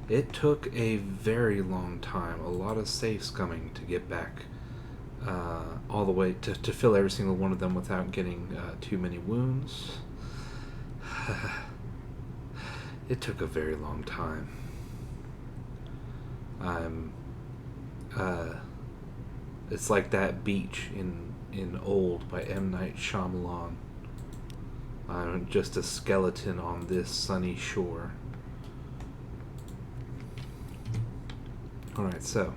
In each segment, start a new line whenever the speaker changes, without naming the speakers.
It took a very long time, a lot of safes coming to get back all the way to fill every single one of them without getting too many wounds. It took a very long time. I'm. It's like that beach in Old by M. Night Shyamalan. I'm just a skeleton on this sunny shore. Alright, so.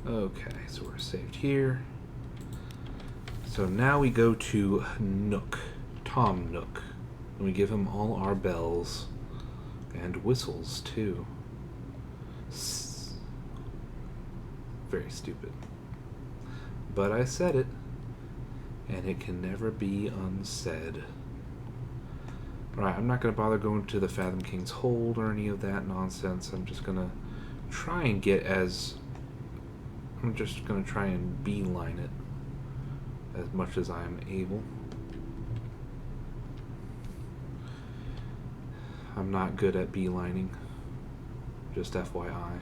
Okay, so we're saved here. So now we go to Nook. Tom Nook. And we give him all our bells. And whistles, too. Very stupid. But I said it. And it can never be unsaid. Alright, I'm not going to bother going to the Fathom King's Hold or any of that nonsense. I'm just going to try and get as... I'm just going to try and beeline it as much as I'm able. I'm not good at beelining. Just FYI.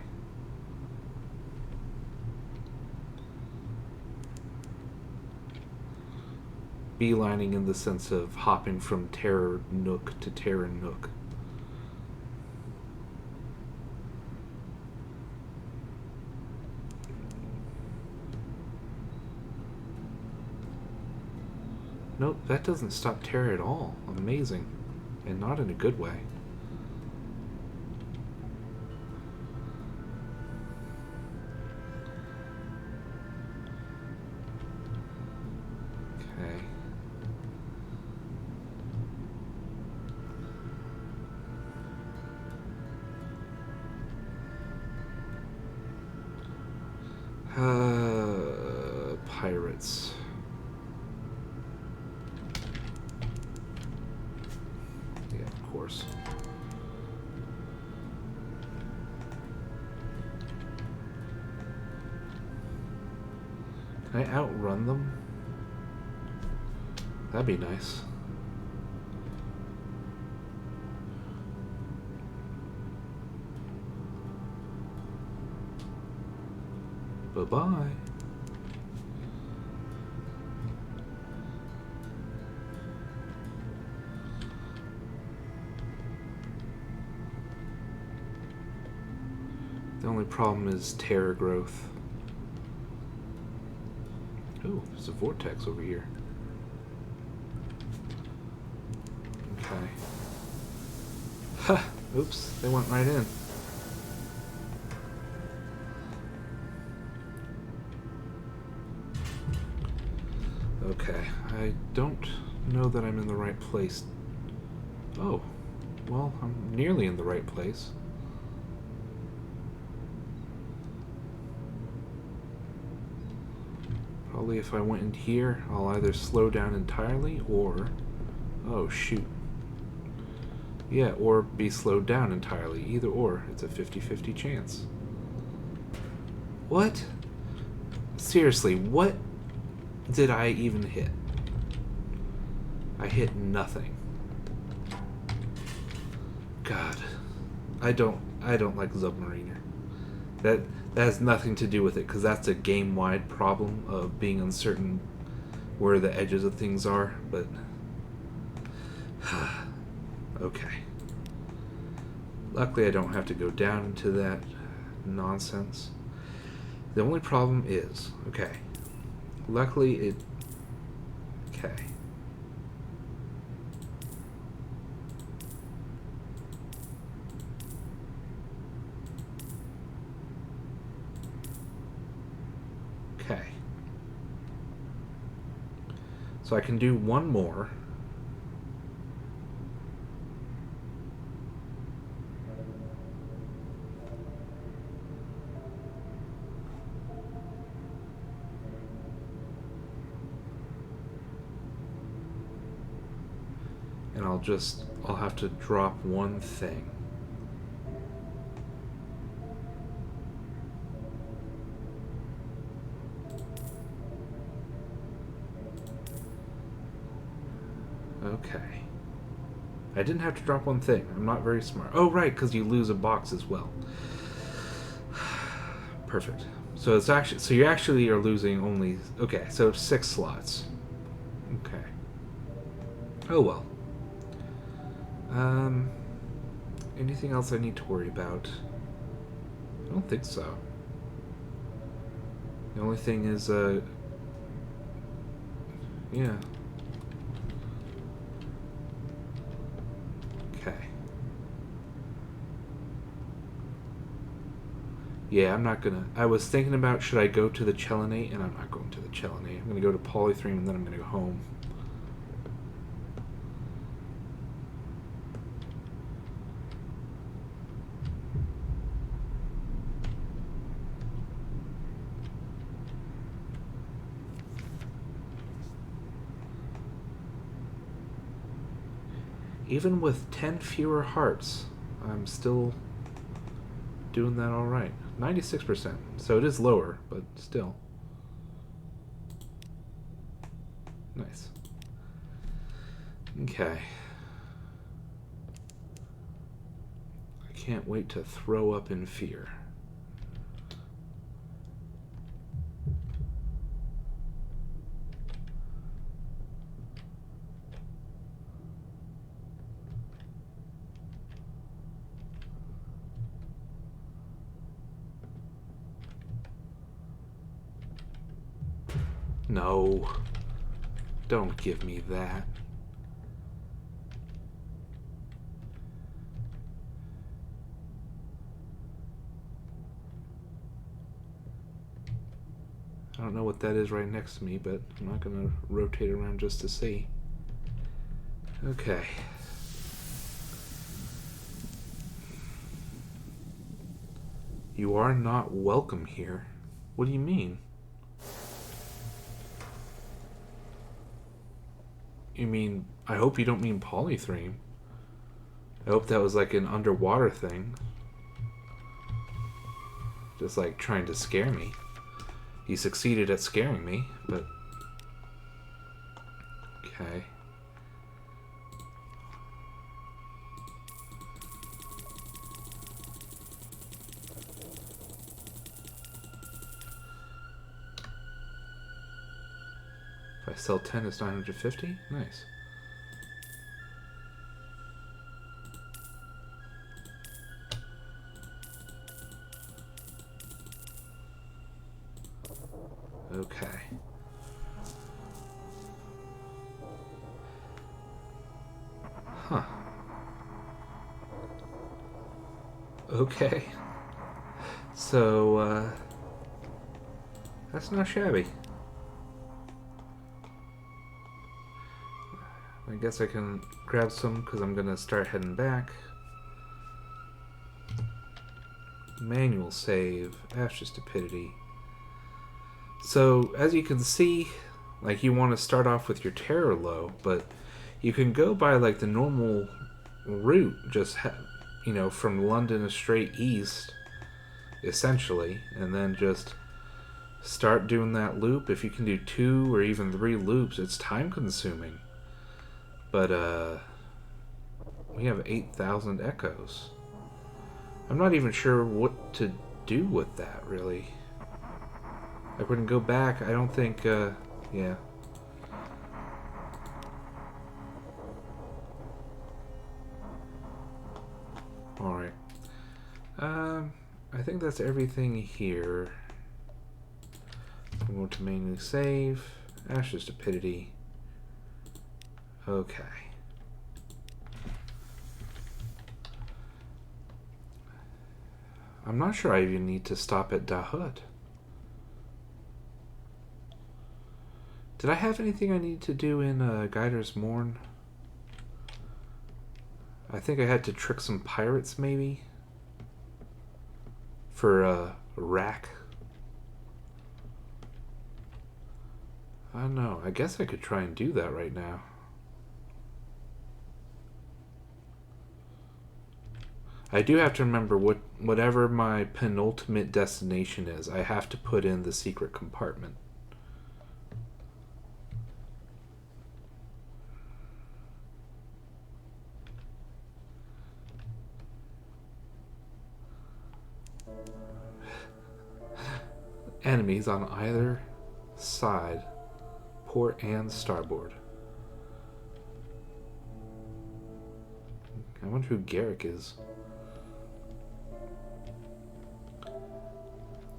Beelining in the sense of hopping from Terror Nook to Terror Nook. Nope, that doesn't stop terror at all. Amazing. And not in a good way. Okay. Pirates. Yeah, of course. Can I outrun them? That'd be nice. Bye-bye. The only problem is terror growth. Ooh, there's a vortex over here. Okay. Ha! Oops, they went right in. Okay, I don't know that I'm in the right place. Oh, well, I'm nearly in the right place. Probably if I went in here, I'll either slow down entirely or... Oh, shoot. Yeah, or be slowed down entirely. Either or. It's a 50-50 chance. What? Seriously, what did I even hit? I hit nothing. God. I don't like Submariner. That has nothing to do with it, because that's a game-wide problem of being uncertain where the edges of things are, but... Okay. Luckily I don't have to go down into that nonsense. The only problem is... Okay. Luckily it... Okay. Okay. So I can do one more. And I'll have to drop one thing. Okay. I didn't have to drop one thing. I'm not very smart. Oh, right, because you lose a box as well. Perfect. So it's actually, so you actually are losing only, okay, so 6 slots. Okay. Oh well. Anything else I need to worry about? I don't think so. The only thing is, yeah. Okay. Yeah, I'm not gonna... I was thinking about should I go to the Chelinate, and I'm not going to the Chelinate. I'm gonna go to Polythreme, and then I'm gonna go home. Even with 10 fewer hearts, I'm still doing that alright. 96%. So it is lower, but still. Nice. Okay. I can't wait to throw up in fear. No. Don't give me that. I don't know what that is right next to me, but I'm not going to rotate around just to see. Okay. You are not welcome here. What do you mean? You mean, I hope you don't mean Polythreme. I hope that was like an underwater thing. Just like trying to scare me. He succeeded at scaring me, but... Okay. If I sell 10, it's 950? Nice. Okay. Huh. Okay. So, that's not shabby. I guess I can grab some because I'm going to start heading back. Manual save. Ashes Stupidity. So, as you can see, like, you want to start off with your terror low, but you can go by, like, the normal route, just, you know, from London straight east, essentially, and then just start doing that loop. If you can do 2 or even 3 loops, it's time consuming. But, we have 8,000 echoes. I'm not even sure what to do with that, really. Like, we're gonna go back, I don't think, yeah. Alright. I think that's everything here. I'm going to manually save. Ashes Stupidity. Okay. I'm not sure I even need to stop at Dahut. Did I have anything I need to do in Guider's Morn? I think I had to trick some pirates, maybe? For rack. I don't know. I guess I could try and do that right now. I do have to remember whatever my penultimate destination is, I have to put in the secret compartment. Enemies on either side, port and starboard. I wonder who Garrick is.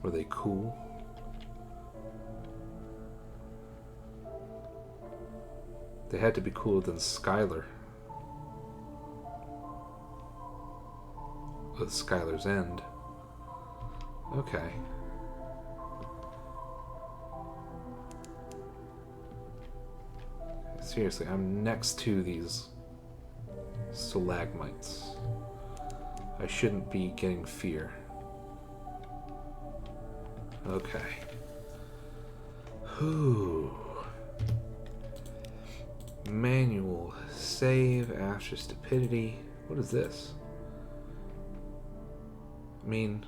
Were they cool? They had to be cooler than Skylar. With Skylar's End. Okay. Seriously, I'm next to these stalagmites. I shouldn't be getting fear. Okay. Whew. Manual save after stupidity. What is this? I mean,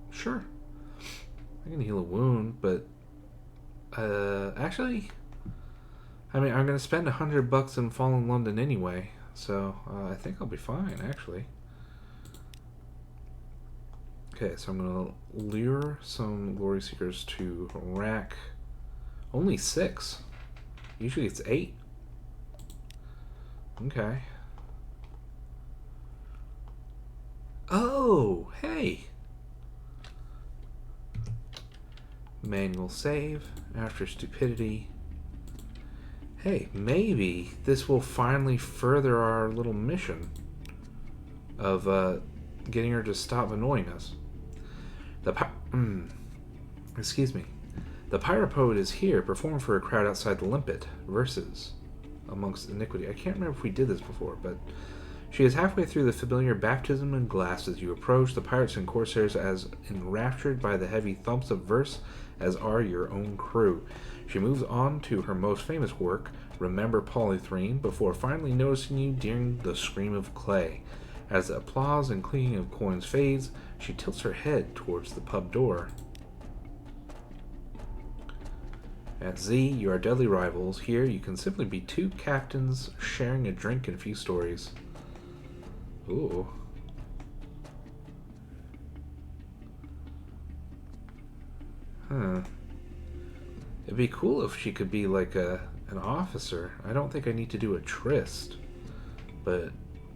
sure. I can heal a wound, but actually, I mean, I'm gonna spend $100 in Fallen London anyway, so I think I'll be fine, actually. Okay, so I'm gonna lure some glory seekers to rack. Only 6. Usually it's 8. Okay. Oh, hey. Manual save after stupidity. Hey, maybe this will finally further our little mission of getting her to stop annoying us. Excuse me. The Pirate Poet is here, perform for a crowd outside the Limpet. Verses amongst iniquity. I can't remember if we did this before, but she is halfway through the familiar baptism in glass as you approach. The pirates and corsairs as enraptured by the heavy thumps of verse as are your own crew. She moves on to her most famous work, Remember Polythrene, before finally noticing you during the Scream of Clay. As the applause and clinking of coins fades, she tilts her head towards the pub door. At Z, you are deadly rivals. Here, you can simply be 2 captains sharing a drink and a few stories. Ooh. Huh. It'd be cool if she could be like an officer. I don't think I need to do a tryst. But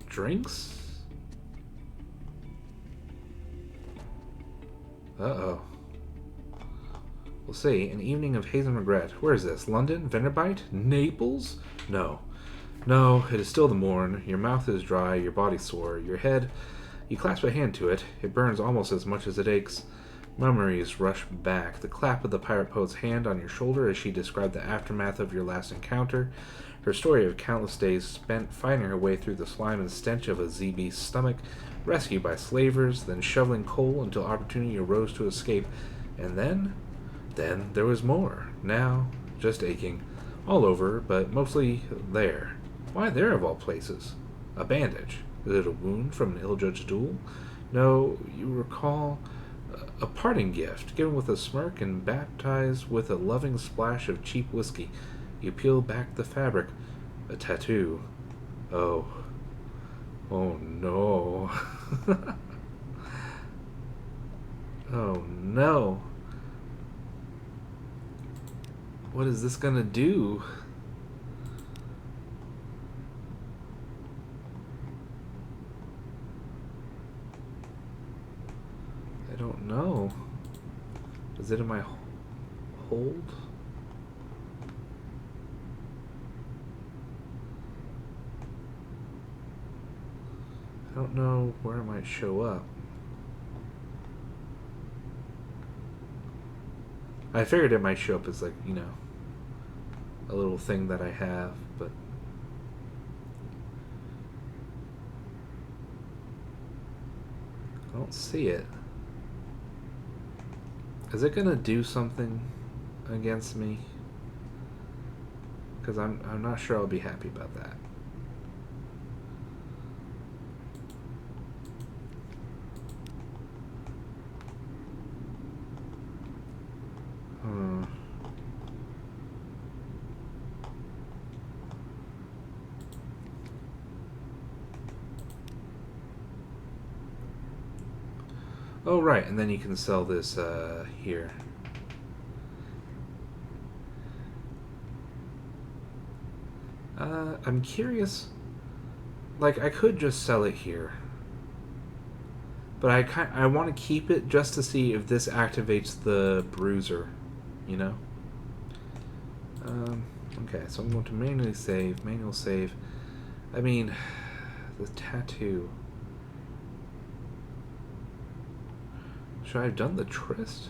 drinks? Uh-oh. We'll see. An evening of haze and regret. Where is this? London? Venerbite? Naples? No. No, it is still the morn. Your mouth is dry, your body sore, your head... You clasp a hand to it. It burns almost as much as it aches. Memories rush back. The clap of the pirate poet's hand on your shoulder as she described the aftermath of your last encounter. Her story of countless days spent fighting her way through the slime and stench of a ZB's stomach, rescued by slavers, then shoveling coal until opportunity arose to escape. And then there was more. Now, just aching. All over, but mostly there. Why there of all places? A bandage. Is it a wound from an ill-judged duel? No, you recall a parting gift, given with a smirk and baptized with a loving splash of cheap whiskey. You peel back the fabric. A tattoo. Oh. Oh no. Oh no. What is this gonna do? I don't know. Is it in my hold? I don't know where it might show up. I figured it might show up as, like, you know, a little thing that I have, but I don't see it. Is it gonna do something against me? Because I'm not sure I'll be happy about that. Oh, right, and then you can sell this here. I'm curious. Like, I could just sell it here. But I want to keep it just to see if this activates the bruiser, you know? Okay, so I'm going to manually save, manual save. I mean, the tattoo. Should I have done the tryst?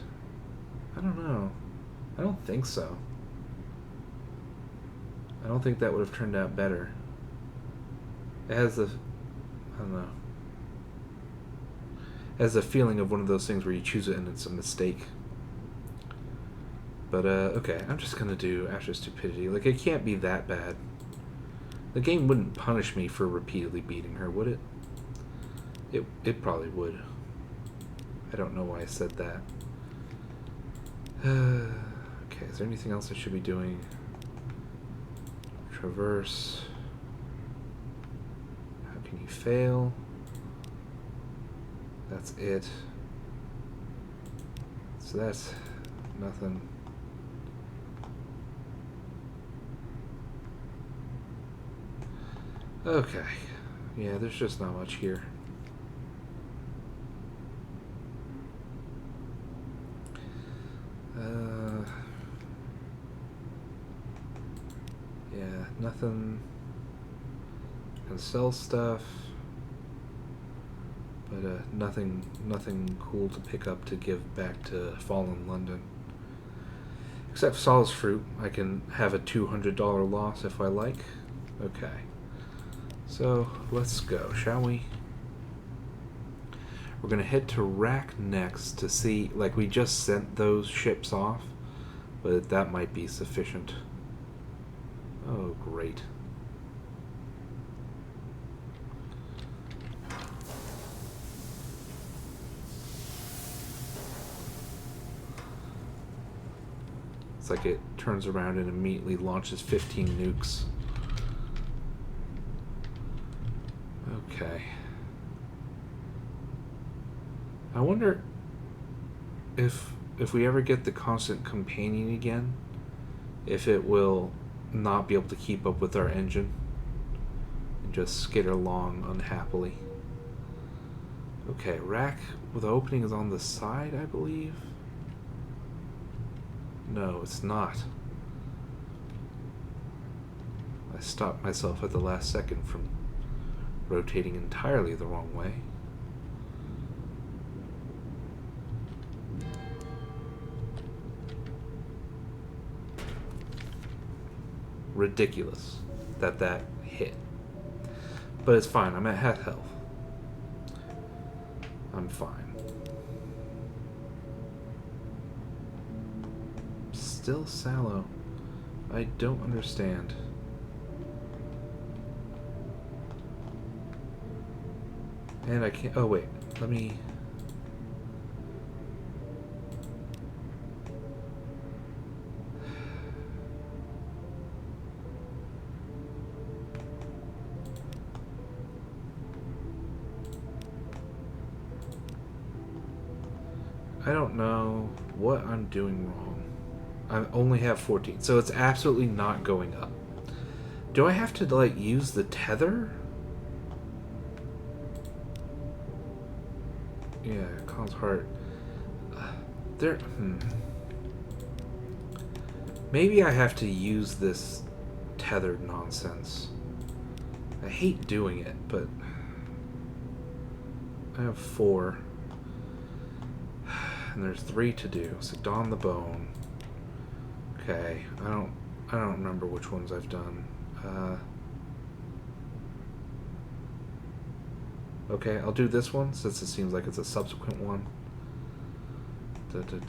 I don't know. I don't think so. I don't think that would have turned out better. It has the... I don't know. It has a feeling of one of those things where you choose it and it's a mistake. But, okay, I'm just gonna do After Stupidity. Like, it can't be that bad. The game wouldn't punish me for repeatedly beating her, would it? It probably would. I don't know why I said that. Okay, is there anything else I should be doing? Traverse. How can you fail? That's it. So that's nothing. Okay. Yeah, there's just not much here. Yeah, nothing. Can sell stuff. But nothing cool to pick up to give back to Fallen London. Except Sol's Fruit. I can have a $200 loss if I like. Okay. So, let's go, shall we? We're gonna head to Rack next to see, like, we just sent those ships off, but that might be sufficient. Oh, great. It's like it turns around and immediately launches 15 nukes. Okay. I wonder if we ever get the constant companion again, if it will not be able to keep up with our engine and just skitter along unhappily. Okay, rack with the opening is on the side, I believe. No, it's not. I stopped myself at the last second from rotating entirely the wrong way. Ridiculous that hit. But it's fine, I'm at half health. I'm fine. Still sallow. I don't understand. And I can't... Oh, wait. Let me... I don't know what I'm doing wrong. I only have 14, so it's absolutely not going up. Do I have to, like, use the tether? Yeah, Khan's heart. Maybe I have to use this tethered nonsense. I hate doing it, but I have 4. And there's 3 to do. So Don the Bone. Okay, I don't remember which ones I've done. Okay, I'll do this one since it seems like it's a subsequent one. Something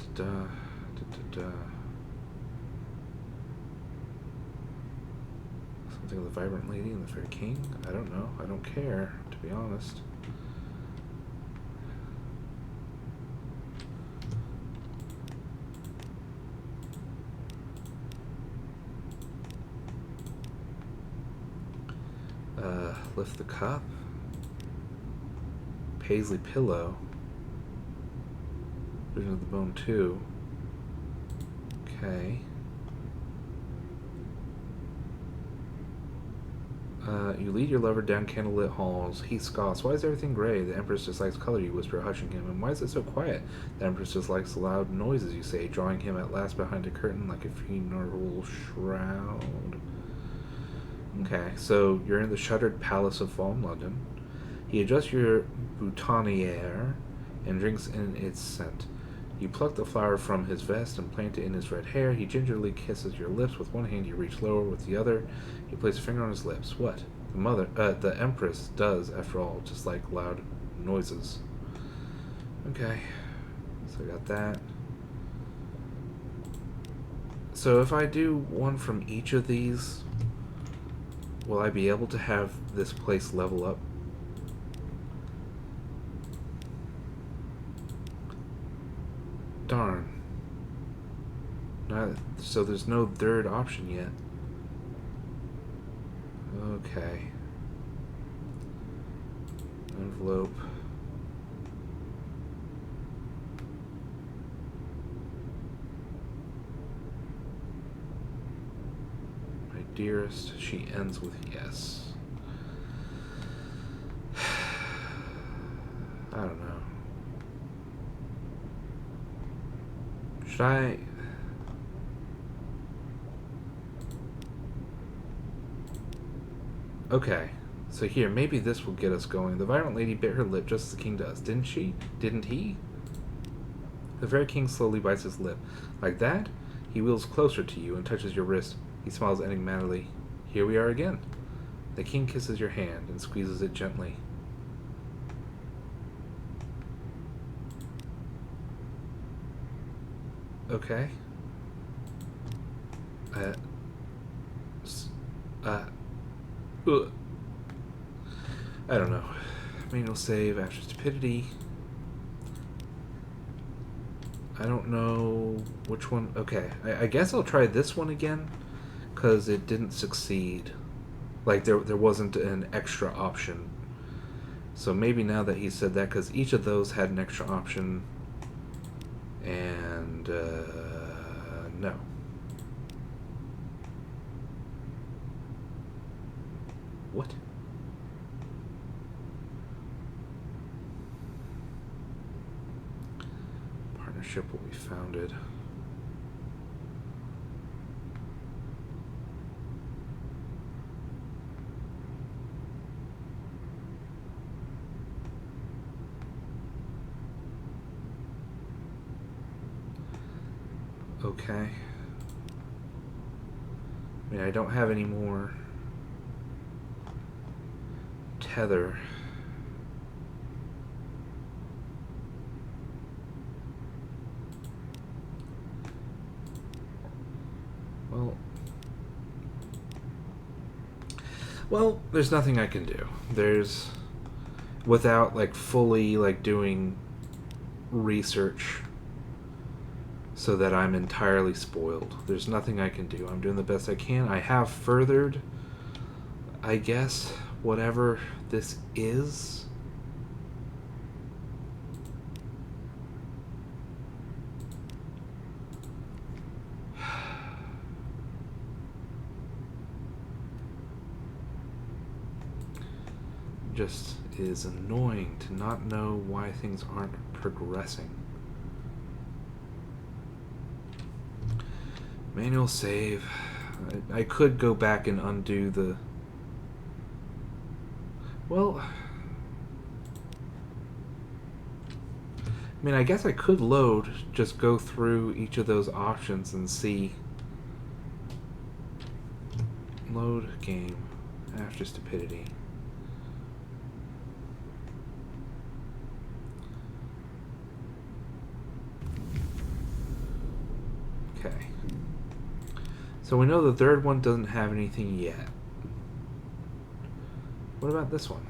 of the Vibrant Lady and the Fair King? I don't know. I don't care, to be honest. Lift the cup. Paisley pillow. Vision of the Bone 2. Okay. You lead your lover down candlelit halls. He scoffs. Why is everything gray? The Empress dislikes color, you whisper, hushing him. And why is it so quiet? The Empress dislikes loud noises, you say, drawing him at last behind a curtain like a funeral shroud. Okay, so you're in the shuttered palace of Fallen London. He adjusts your boutonniere and drinks in its scent. You pluck the flower from his vest and plant it in his red hair. He gingerly kisses your lips. With one hand, you reach lower. With the other, you place a finger on his lips. What? The Empress does, after all, just like loud noises. Okay, so I got that. So if I do one from each of these, will I be able to have this place level up? Darn. So there's no third option yet. Okay. Envelope. My dearest, she ends with yes. I don't know. Should I... Okay, so here, maybe this will get us going. The violent lady bit her lip just as the king does. Didn't she? Didn't he? The very king slowly bites his lip. Like that? He wheels closer to you and touches your wrist. He smiles enigmatically. Here we are again. The king kisses your hand and squeezes it gently. Okay. I don't know. Manual save after stupidity. I don't know which one. Okay, I guess I'll try this one again, because it didn't succeed. Like, there wasn't an extra option. So maybe now that he said that, because each of those had an extra option. And, no. What? Partnership will be founded. Okay. I mean, I don't have any more tether. Well, there's nothing I can do. Without, like, fully, like, doing research so that I'm entirely spoiled. There's nothing I can do. I'm doing the best I can. I have furthered, I guess, whatever this is. Just is annoying to not know why things aren't progressing. Manual save. I could go back and undo the... Well... I mean, I guess I could load, just go through each of those options and see... Load game after stupidity. Okay. So we know the third one doesn't have anything yet. What about this one?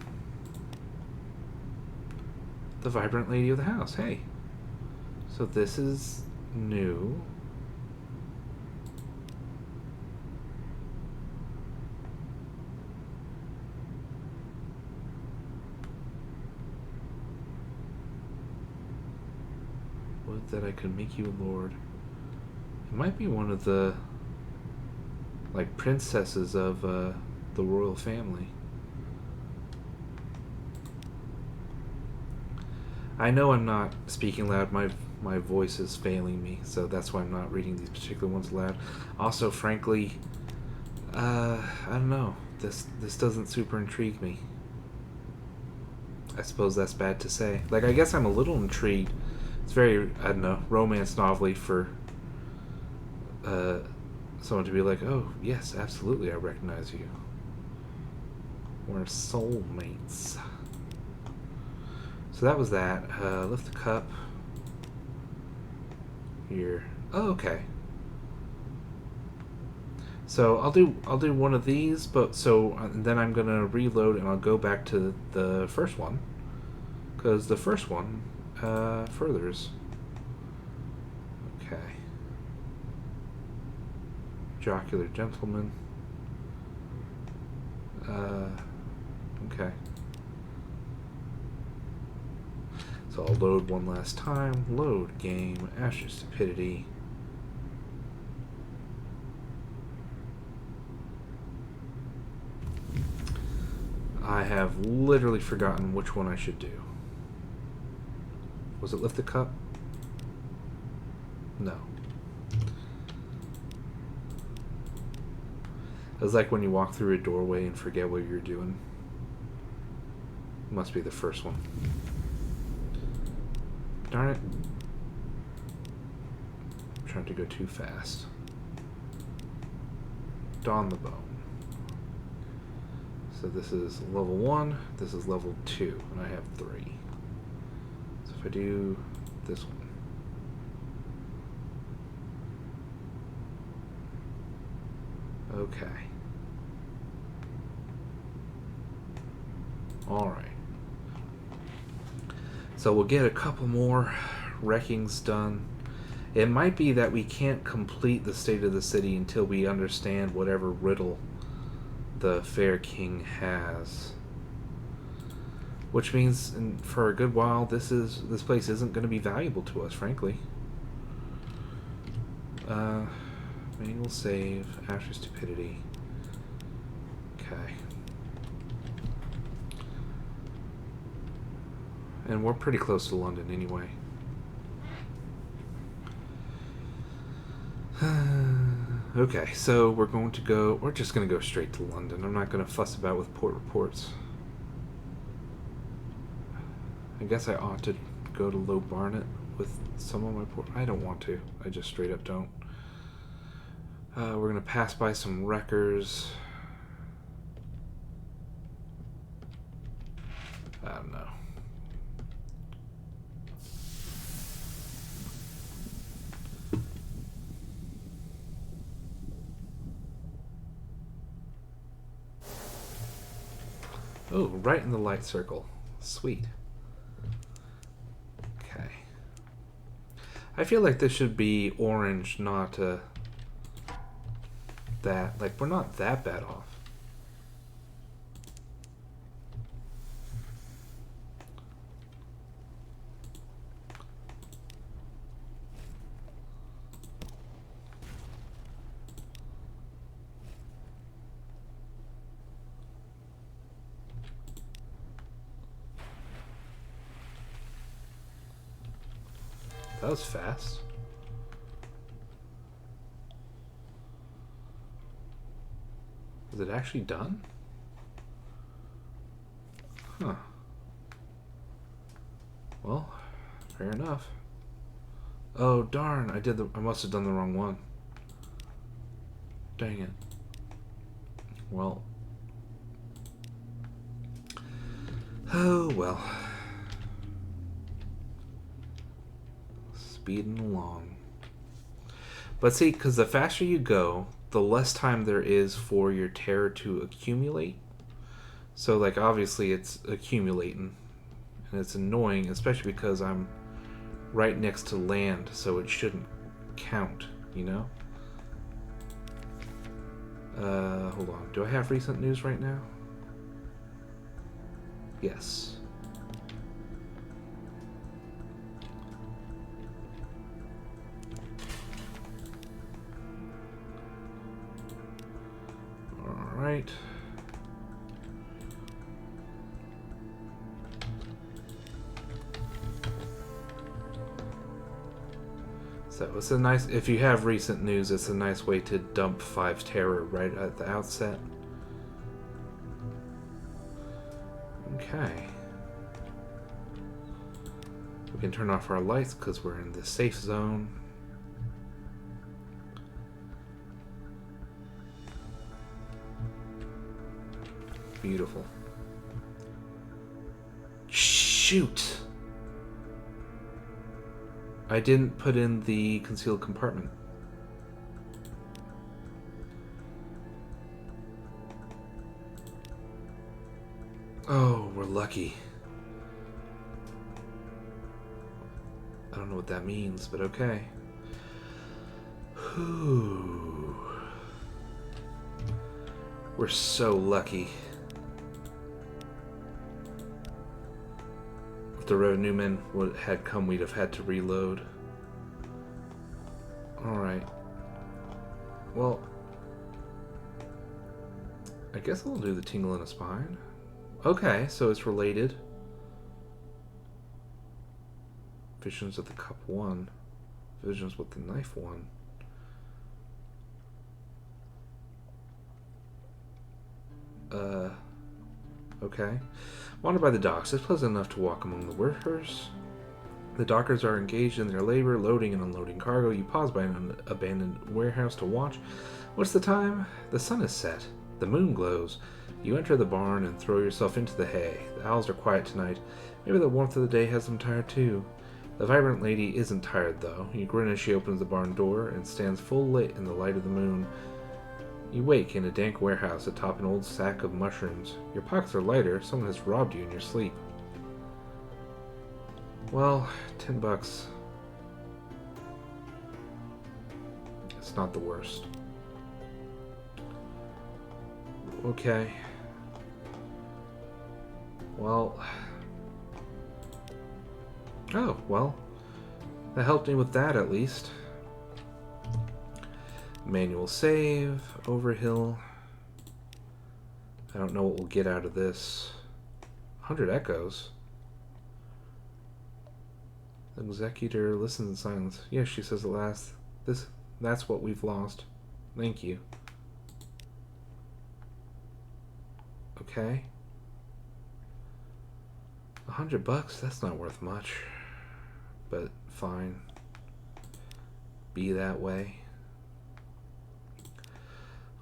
The vibrant lady of the house. Hey. So this is new. would that I could make you a lord. It might be one of the, like, princesses of the royal family. I know I'm not speaking loud. My voice is failing me, so that's why I'm not reading these particular ones loud. Also, frankly, I don't know. This doesn't super intrigue me. I suppose that's bad to say. Like, I guess I'm a little intrigued. It's very, I don't know, romance novel-y for someone to be like, oh, yes, absolutely, I recognize you. We're soulmates. So that was that. Lift the cup. Here. Oh, okay. So I'll do one of these, but then I'm gonna reload and I'll go back to the first one, because the first one furthers. Okay. Jocular gentleman. Okay. So I'll load one last time. Load game. Asher Stupidity. I have literally forgotten which one I should do. Was it lift the cup? No. It was like when you walk through a doorway and forget what you're doing. Must be the first one. Darn it. I'm trying to go too fast. Don the bone. So this is level 1, this is level 2, and I have 3. So if I do this one. Okay. Alright. So we'll get a couple more wreckings done. It might be that we can't complete the state of the city until we understand whatever riddle the Fair King has. Which means, for a good while, this place isn't going to be valuable to us, frankly. Manual save, after stupidity. Okay. And we're pretty close to London anyway. Okay, so we're just going to go straight to London. I'm not going to fuss about with port reports. I guess I ought to go to Low Barnet with some of my port. I don't want to. I just straight up don't. We're going to pass by some wreckers. I don't know. Oh, right in the light circle. Sweet. Okay. I feel like this should be orange, not that. Like, we're not that bad off. That was fast. Is it actually done? Huh. Well, fair enough. Oh darn, I must have done the wrong one. Dang it. Well. Oh well. Speeding along. But see, because the faster you go, the less time there is for your terror to accumulate. So, like, obviously it's accumulating. And it's annoying, especially because I'm right next to land, so it shouldn't count, you know? Hold on. Do I have recent news right now? Yes. So it's a nice, if you have recent news, it's a nice way to dump 5 terror right at the outset. Okay. We can turn off our lights because we're in the safe zone. Beautiful. Shoot! I didn't put in the concealed compartment. Oh, we're lucky. I don't know what that means, but okay. Whew. We're so lucky. If the revenuemen had come, we'd have had to reload. Alright. Well, I guess I'll do the tingle in a spine. Okay, so it's related. Visions with the cup 1. Visions with the knife 1. Okay. Wandered by the docks. It's pleasant enough to walk among the workers. The dockers are engaged in their labor, loading and unloading cargo. You pause by an abandoned warehouse to watch. What's the time? The sun is set. The moon glows. You enter the barn and throw yourself into the hay. The owls are quiet tonight. Maybe the warmth of the day has them tired too. The vibrant lady isn't tired, though. You grin as she opens the barn door and stands full lit in the light of the moon. You wake in a dank warehouse atop an old sack of mushrooms. Your pockets are lighter. Someone has robbed you in your sleep. Well, $10. It's not the worst. Okay. Well... Oh, well. That helped me with that, at least. Manual save, overhill. I don't know what we'll get out of this. 100 echoes. The executor listens in silence. Yes, she says at last. That's what we've lost. Thank you. Okay. $100? That's not worth much. But fine. Be that way.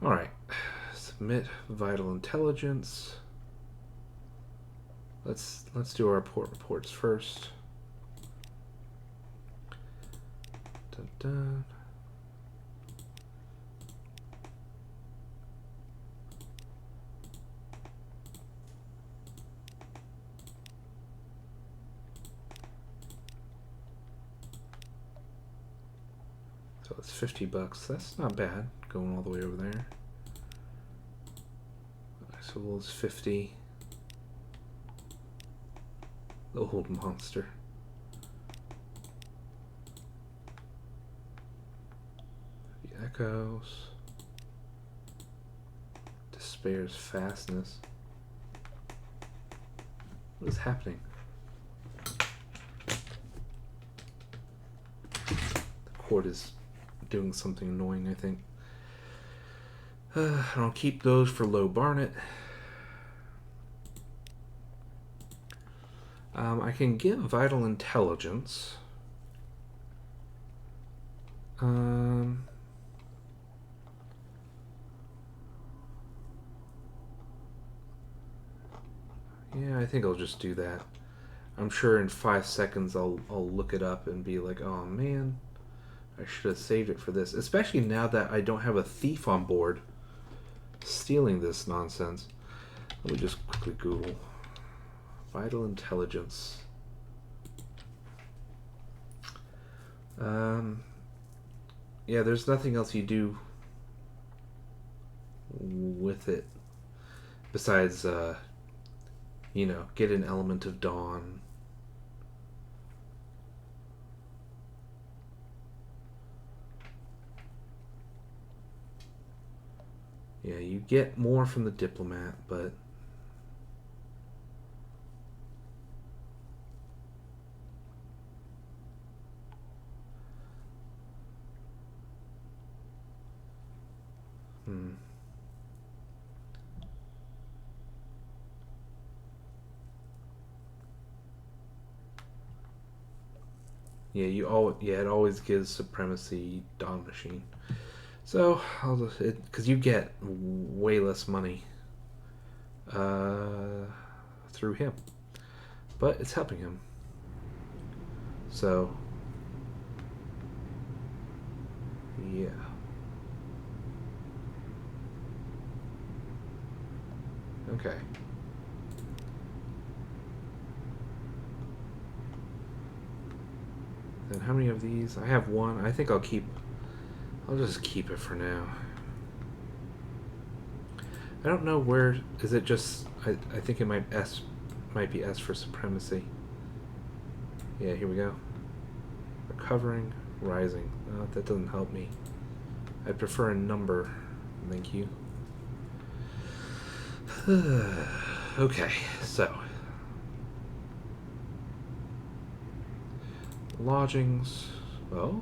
Alright. Submit vital intelligence. Let's do our reports first. Dun dun. So it's $50. That's not bad, going all the way over there. So it's 50. The old monster. The echoes. Despair's fastness. What is happening? The cord is doing something annoying, I think. I'll keep those for low Barnet. I can get vital intelligence. Yeah, I think I'll just do that. I'm sure in 5 seconds I'll look it up and be like, oh man, I should have saved it for this. Especially now that I don't have a thief on board stealing this nonsense. Let me just quickly Google vital intelligence. Yeah, there's nothing else you do with it besides you know, get an element of dawn. Yeah, you get more from the diplomat, but Yeah, it always gives supremacy Dawn Machine. So I'll just because you get way less money uh, through him, but it's helping him. So yeah. Okay. Then how many of these? I have one. I think I'll just keep it for now. I don't know where. Is it just? I think it might be S for supremacy. Yeah, here we go. Recovering, rising. That doesn't help me. I prefer a number. Thank you. Okay, so lodgings. Oh.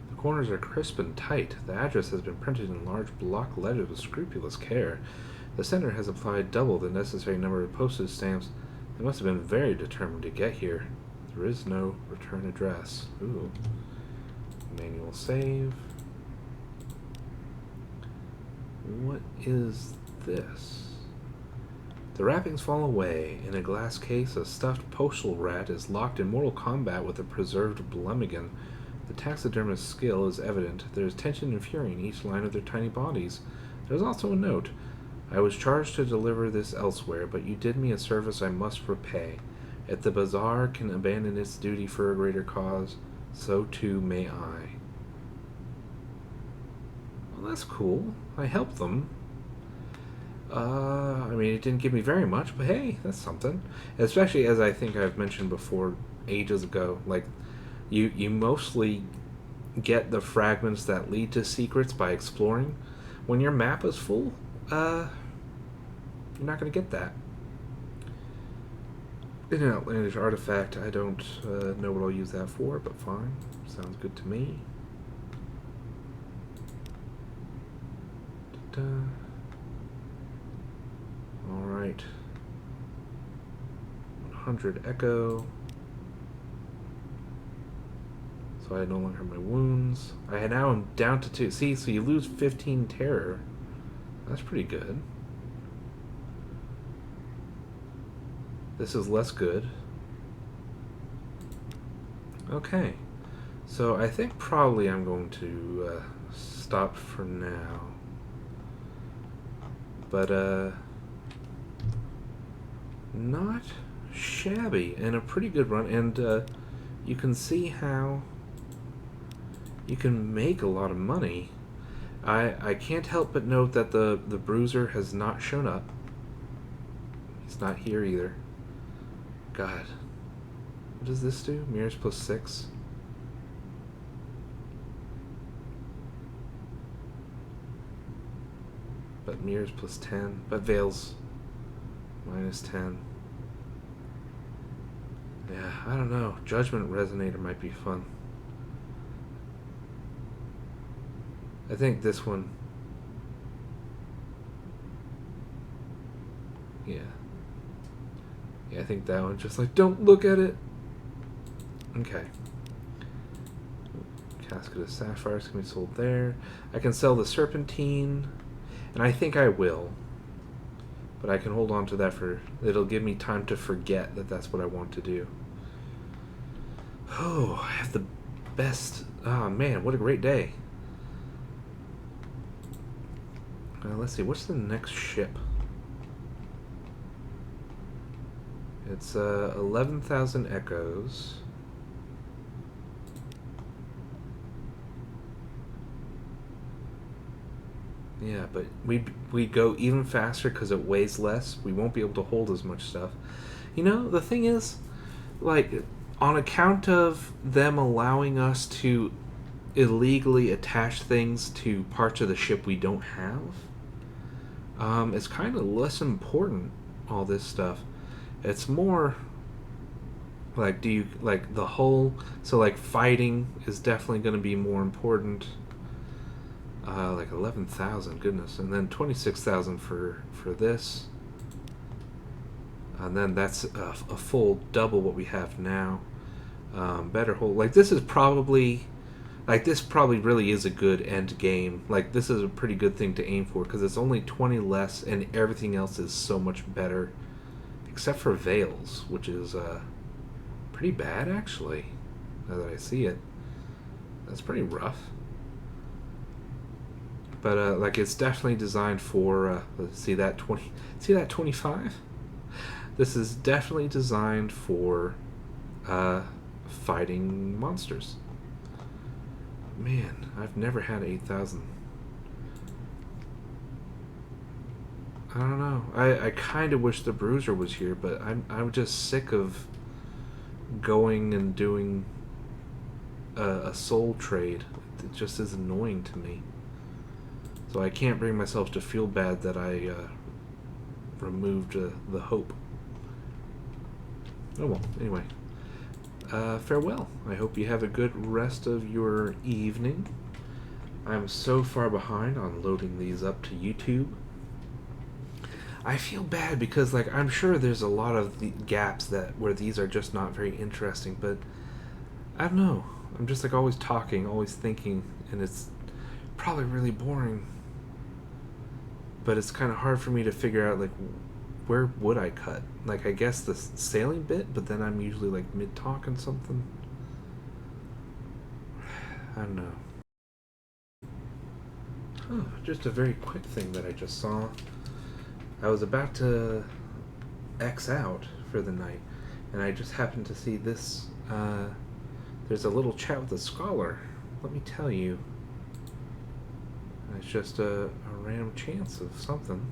The corners are crisp and tight. The address has been printed in large block letters with scrupulous care. The sender has applied double the necessary number of postage stamps. They must have been very determined to get here. There is no return address. Ooh. Manual save. What is this? The wrappings fall away. In a glass case, a stuffed postal rat is locked in mortal combat with a preserved Blemigan. The taxidermist's skill is evident. There is tension and fury in each line of their tiny bodies. There is also a note. I was charged to deliver this elsewhere, but you did me a service I must repay. If the bazaar can abandon its duty for a greater cause, so too may I. Well, that's cool. I helped them. I mean, it didn't give me very much, but hey, that's something. Especially as I think I've mentioned before ages ago, like, you mostly get the fragments that lead to secrets by exploring. When your map is full, you're not going to get that. In an outlandish artifact, I don't know what I'll use that for, but fine. Sounds good to me. Da-da. Alright. 100 echo. So I no longer have my wounds. Now I'm down to 2. See, so you lose 15 terror. That's pretty good. This is less good. Okay. So I think probably I'm going to stop for now. But, not shabby and a pretty good run. And you can see how you can make a lot of money. I can't help but note that the bruiser has not shown up. He's not here either. God. What does this do? Mirrors plus 6. But mirrors plus 10. But veils minus 10. Yeah, I don't know. Judgment Resonator might be fun. I think this one. Yeah. Yeah, I think that one. Just like, don't look at it. Okay. Casket of Sapphires can be sold there. I can sell the Serpentine. And I think I will. But I can hold on to that for... It'll give me time to forget that that's what I want to do. Oh, I have the best... Oh, man, what a great day. Let's see, what's the next ship? It's 11,000 echoes. Yeah, but we go even faster because it weighs less. We won't be able to hold as much stuff. You know, the thing is, like, on account of them allowing us to illegally attach things to parts of the ship we don't have, it's kind of less important, all this stuff. It's more like, do you like the hull? So like fighting is definitely going to be more important. Like 11,000, goodness, and then 26,000 for this. And then that's a full double what we have now. Better hold. Like this is probably, like this probably really is a good end game. Like this is a pretty good thing to aim for because it's only 20 less and everything else is so much better, except for Veils, which is pretty bad actually. Now that I see it, that's pretty rough. But like it's definitely designed for see that 20, see that 25. This is definitely designed for fighting monsters. Man, I've never had 8,000. I don't know. I kind of wish the Bruiser was here, but I'm just sick of going and doing a soul trade. It just is annoying to me. So I can't bring myself to feel bad that I removed the hope. Oh well, anyway. Farewell. I hope you have a good rest of your evening. I'm so far behind on loading these up to YouTube. I feel bad because, like, I'm sure there's a lot of the gaps that where these are just not very interesting, but I don't know. I'm just like always talking, always thinking, and it's probably really boring. But it's kind of hard for me to figure out, like, where would I cut? Like, I guess the sailing bit, but then I'm usually like mid talking something. I don't know. Oh, just a very quick thing that I just saw. I was about to X out for the night, and I just happened to see this. There's a little chat with a scholar. Let me tell you. It's just a random chance of something.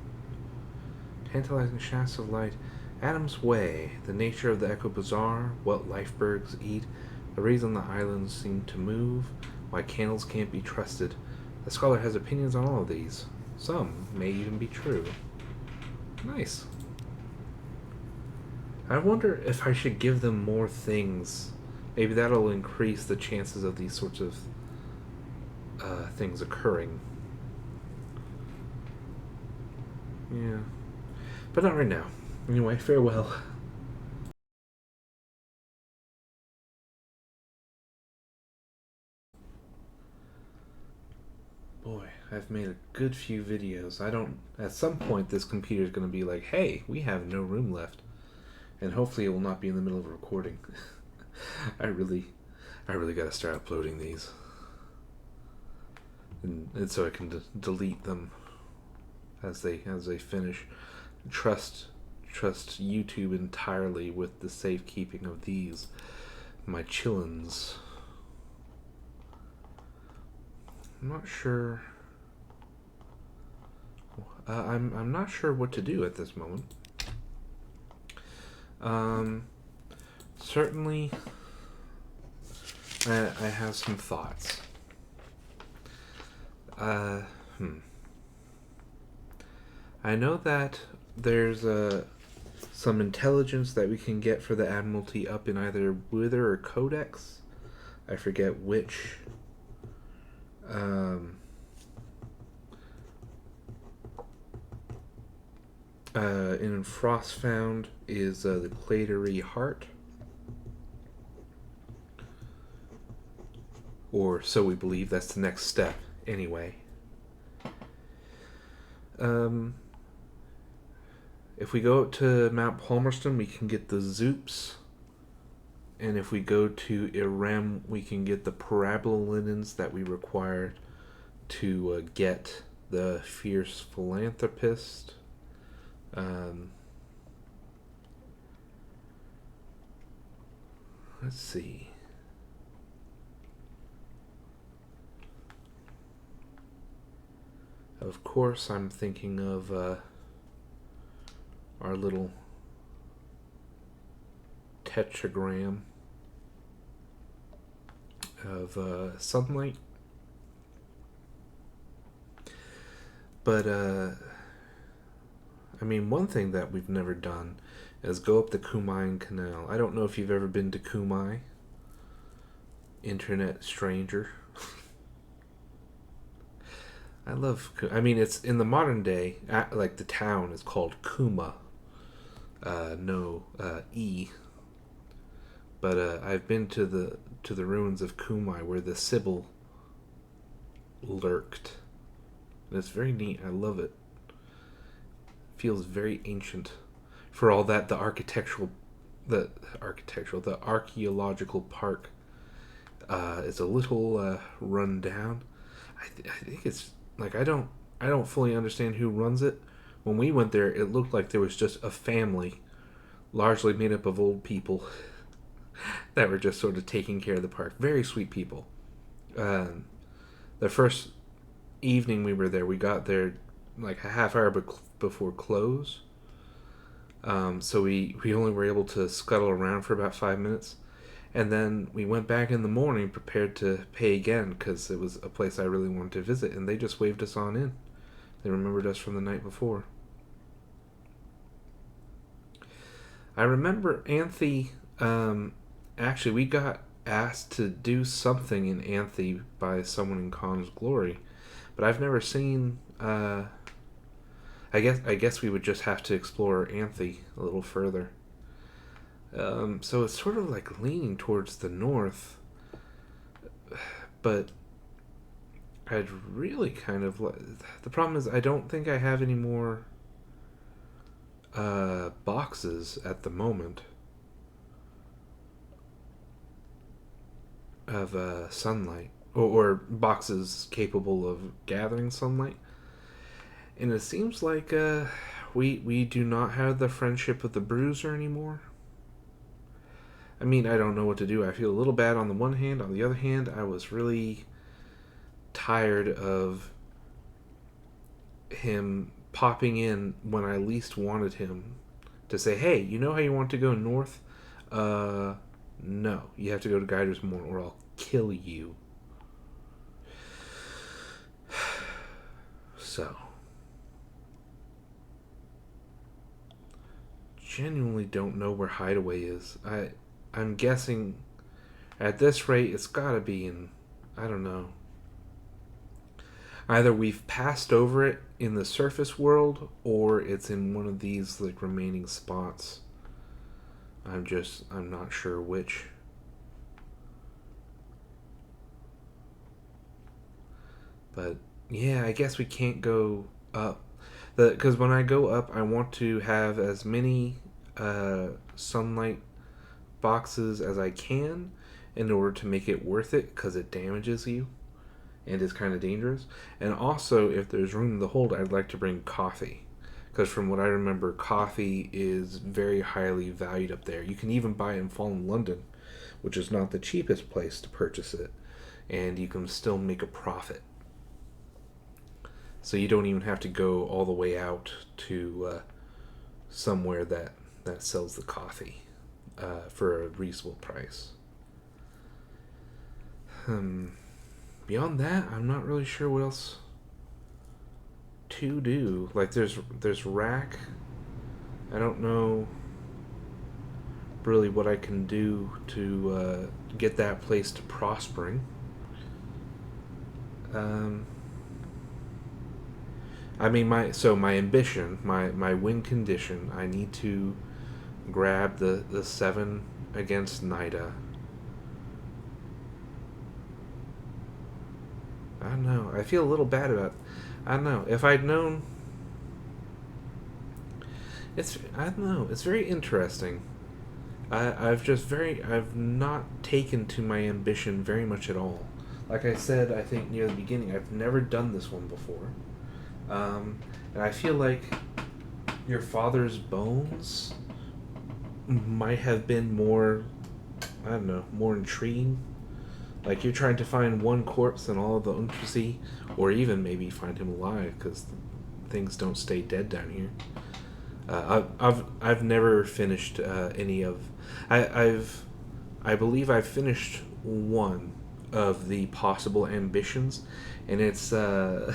Tantalizing shafts of light. Adam's Way. The nature of the Echo Bazaar. What lifebergs eat. The reason the islands seem to move. Why candles can't be trusted. The scholar has opinions on all of these. Some may even be true. Nice. I wonder if I should give them more things. Maybe that'll increase the chances of these sorts of things occurring. Yeah. But not right now. Anyway, farewell. Boy, I've made a good few videos. I don't. At some point, this computer's going to be like, hey, we have no room left. And hopefully, it will not be in the middle of a recording. I really got to start uploading these. And so I can delete them as they finish. Trust YouTube entirely with the safekeeping of these, my chillins. I'm not sure. I'm not sure what to do at this moment. Certainly, I have some thoughts. I know that there's some intelligence that we can get for the Admiralty up in either Wither or Codex. I forget which. In Frostfound is the Cladery Heart. Or so we believe. That's the next step, anyway. If we go up to Mount Palmerston, we can get the Zoops. And if we go to Irem, we can get the Parabolinens that we required to get the Fierce Philanthropist. Let's see. Of course, I'm thinking of our little tetragram of sunlight. But, I mean, one thing that we've never done is go up the Kumayan Canal. I don't know if you've ever been to Kumai. Internet stranger. I mean, it's in the modern day, like the town is called Kuma. no E. But I've been to the ruins of Kumai where the Sibyl lurked. And it's very neat. I love it. Feels very ancient. For all that, the archaeological park is a little run down. I think it's like I don't fully understand who runs it. When we went there, it looked like there was just a family, largely made up of old people, that were just sort of taking care of the park. Very sweet people. The first evening we were there, we got there like a half hour before close. So we only were able to scuttle around for about 5 minutes. And then we went back in the morning prepared to pay again because it was a place I really wanted to visit. And they just waved us on in. They remembered us from the night before. I remember Anthe. Actually, we got asked to do something in Anthe by someone in Khan's Glory. But I've never seen... I guess we would just have to explore Anthe a little further. So it's sort of like leaning towards the north, but I'd really kind of the problem is I don't think I have any more boxes at the moment of sunlight or boxes capable of gathering sunlight. And it seems like we do not have the friendship of the Bruiser anymore. I mean, I don't know what to do. I feel a little bad on the one hand. On the other hand, I was really tired of him popping in when I least wanted him to say, hey, you know how you want to go north? No. You have to go to Guiders Moor or I'll kill you. So... genuinely don't know where Hideaway is. I'm guessing at this rate it's gotta be in, I don't know. Either we've passed over it in the surface world or it's in one of these like remaining spots. I'm not sure which. But yeah, I guess we can't go up. Because when I go up, I want to have as many sunlight boxes as I can in order to make it worth it, because it damages you and is kind of dangerous. And also, if there's room to hold, I'd like to bring coffee. Because from what I remember, coffee is very highly valued up there. You can even buy it in Fallen London, which is not the cheapest place to purchase it. And you can still make a profit. So you don't even have to go all the way out to somewhere that sells the coffee for a reasonable price. Beyond that, I'm not really sure what else to do. Like there's Rack. I don't know really what I can do to get that place to prospering. I mean, my ambition, my win condition, I need to grab the 7 against Nida. I don't know. I feel a little bad about it. I don't know. If I'd known... I don't know. It's very interesting. I've not taken to my ambition very much at all. Like I said, I think near the beginning, I've never done this one before. And I feel like your father's bones might have been more, I don't know, more intriguing. Like you're trying to find one corpse in all of the Untrusi, or even maybe find him alive, because things don't stay dead down here. I've never finished any of. I believe I've finished one of the possible ambitions, and it's I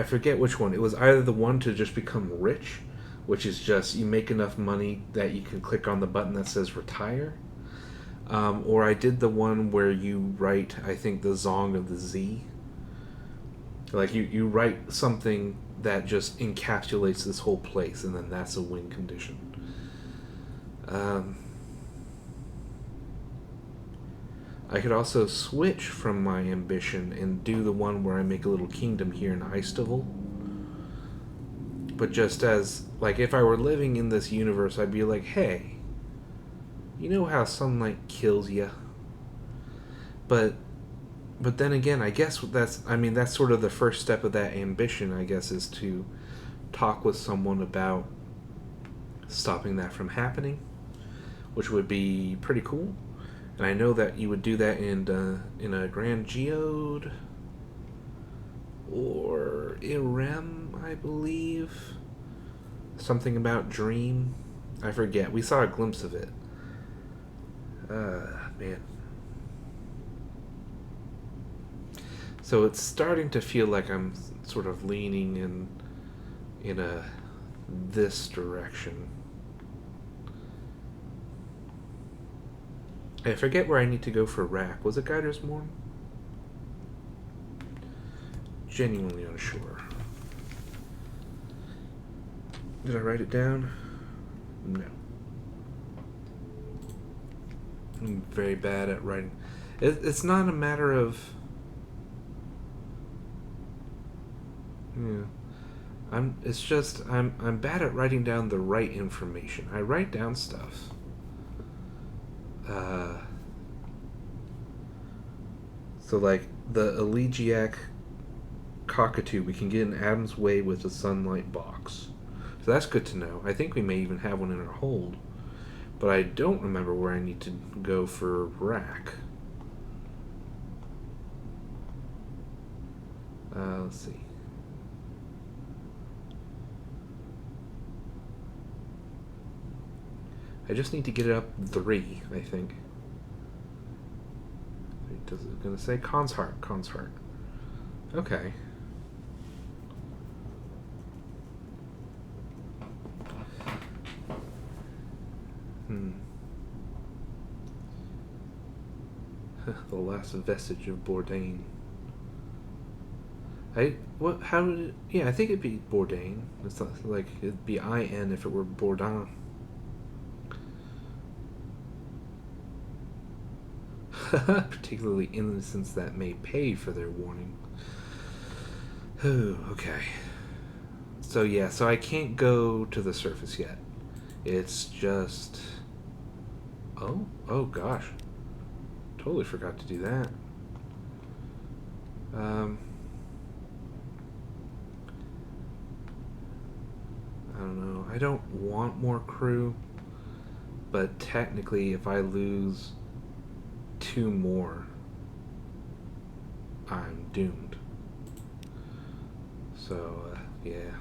forget which one. It was either the one to just become rich, which is just you make enough money that you can click on the button that says retire. Or I did the one where you write, I think, the Zong of the Z. Like, you write something that just encapsulates this whole place, and then that's a win condition. I could also switch from my ambition and do the one where I make a little kingdom here in Eistevel. But just as, like, if I were living in this universe, I'd be like, hey, you know how sunlight kills you? But then again, I guess that's sort of the first step of that ambition, I guess, is to talk with someone about stopping that from happening, which would be pretty cool. And I know that you would do that in a Grand Geode or Irem, I believe. Something about Dream. I forget. We saw a glimpse of it. Man. So it's starting to feel like I'm sort of leaning in this direction. I forget where I need to go for Rack. Was it Guider's Morn? Genuinely unsure. Did I write it down? No. I'm very bad at writing. It's not a matter of... Yeah. It's just I'm bad at writing down the right information. I write down stuff. So like the elegiac cockatoo, we can get in Adam's Way with the sunlight box. So that's good to know. I think we may even have one in our hold. But I don't remember where I need to go for Rack. Let's see. I just need to get it up 3, I think. Does it gonna say Con's Heart? Con's Heart. Okay. The last vestige of Bourdain. How would it... Yeah, I think it'd be Bourdain. It's not, like, it'd be IN if it were Bourdain. Particularly innocents that may pay for their warning. Oh, okay. So yeah, so I can't go to the surface yet. It's just... Oh gosh. Totally forgot to do that. I don't know. I don't want more crew, but technically if I lose 2 more, I'm doomed. So, yeah,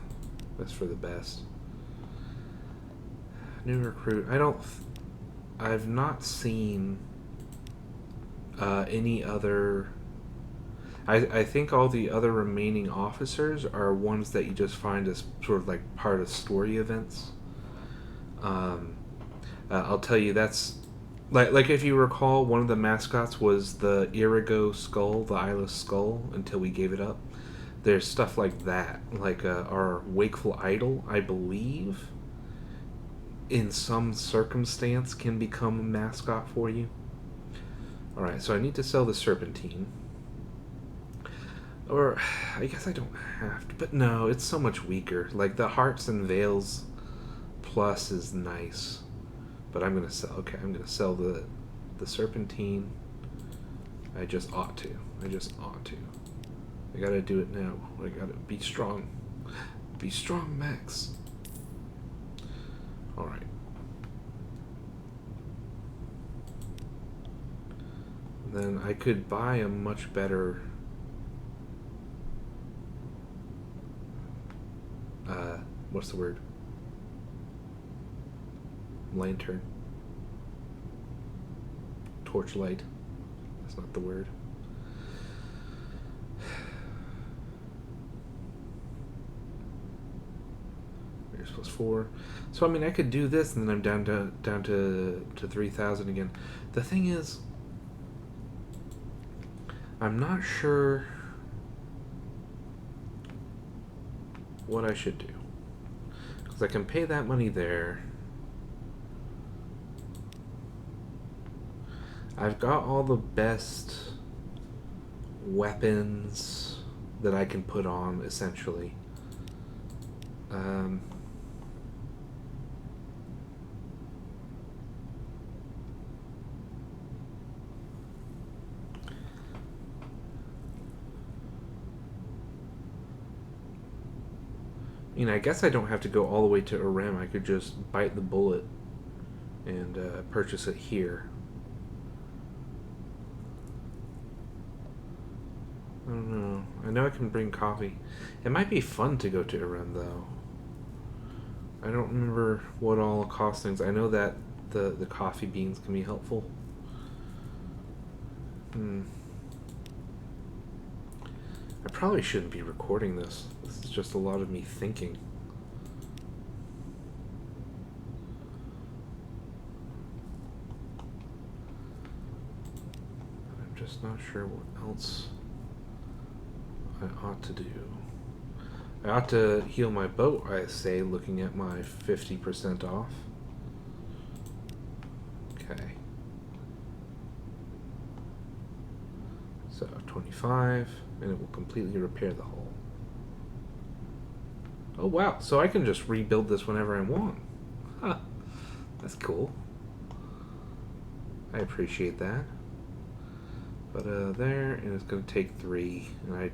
that's for the best. New recruit. I've not seen any other... I think all the other remaining officers are ones that you just find as sort of like part of story events. I'll tell you, that's... Like if you recall, one of the mascots was the Irigo skull, the eyeless skull, until we gave it up. There's stuff like that. Like our Wakeful Idol, I believe, in some circumstance can become a mascot for you. Alright, so I need to sell the Serpentine. Or, I guess I don't have to, but no, it's so much weaker. Like, the Hearts and Veils Plus is nice. But I'm gonna sell, okay, I'm gonna sell the Serpentine. I just ought to. I gotta do it now. I gotta be strong. Be strong, Max. Alright. Then I could buy a much better... what's the word? Lantern. Torchlight. That's not the word. Here's +4. So I mean, I could do this, and then I'm down to 3,000 again. The thing is, I'm not sure what I should do. Because I can pay that money there. I've got all the best weapons that I can put on, essentially. I guess I don't have to go all the way to Irem. I could just bite the bullet and purchase it here. I don't know. I know I can bring coffee. It might be fun to go to Irem, though. I don't remember what all cost things. I know that the coffee beans can be helpful. I probably shouldn't be recording this. This is just a lot of me thinking. I'm just not sure what else I ought to do. I ought to heal my boat, I say, looking at my 50% off. Okay. So 25, and it will completely repair the hull. Oh wow, so I can just rebuild this whenever I want. Huh. That's cool. I appreciate that. But there, and it's going to take 3, and I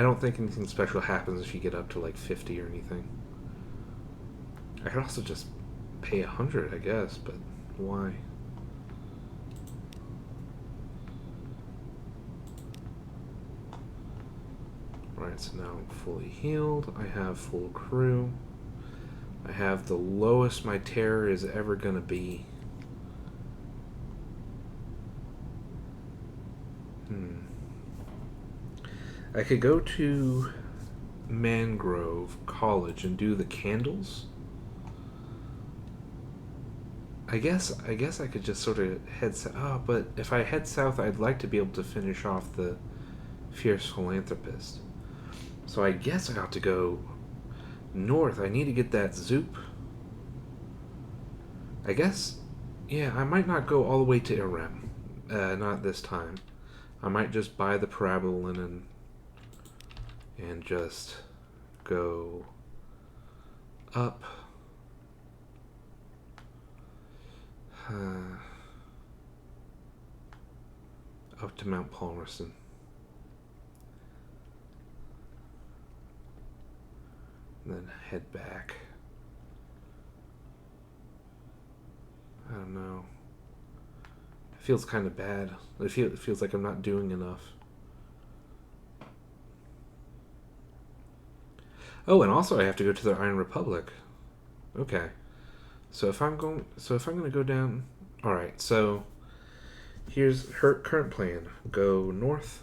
don't think anything special happens if you get up to like 50 or anything. I could also just pay 100, I guess, but why? Alright, so now I'm fully healed. I have full crew. I have the lowest my terror is ever going to be. I could go to Mangrove College and do the candles. I guess I could just sort of head south. Oh, but if I head south, I'd like to be able to finish off the Fierce Philanthropist. So I guess I ought to go north. I need to get that Zoop. I guess, yeah, I might not go all the way to Irem. Not this time. I might just buy the Parabola Linen and just go up. Up to Mount Palmerston. And then head back. I don't know. It feels kind of bad. It feels like I'm not doing enough. Oh, and also I have to go to the Iron Republic. Okay. So if I'm going to go down, all right. So here's her current plan: go north.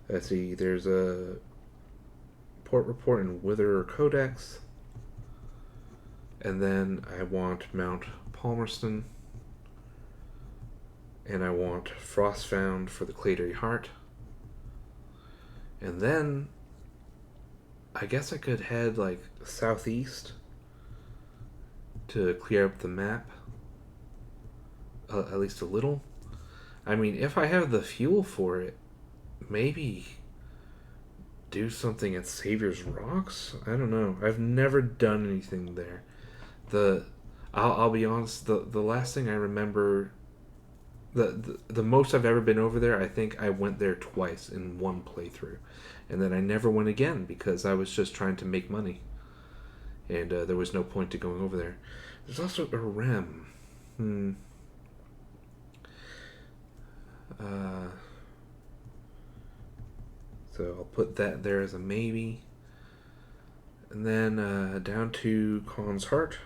Let's see. There's a port report in Wither Codex, and then I want Mount Palmerston, and I want Frostfound for the Cladery Heart, and then I guess I could head like southeast to clear up the map, at least a little. I mean, if I have the fuel for it, maybe do something at Savior's Rocks? I don't know. I've never done anything there. I'll be honest, the last thing I remember, the most I've ever been over there, I think I went there twice in one playthrough. And then I never went again because I was just trying to make money. And there was no point to going over there. There's also a Rem. So I'll put that there as a maybe. And then down to Khan's Heart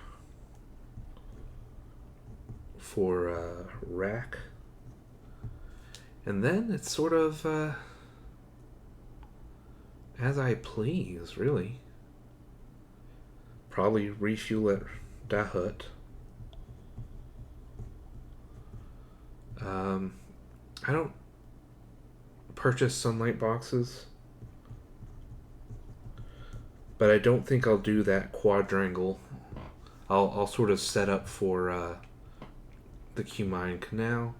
for Rack. And then it's sort of as I please, really. Probably refuel at Dahut. I don't purchase sunlight boxes. But I don't think I'll do that quadrangle. I'll sort of set up for the Cumaean Canal.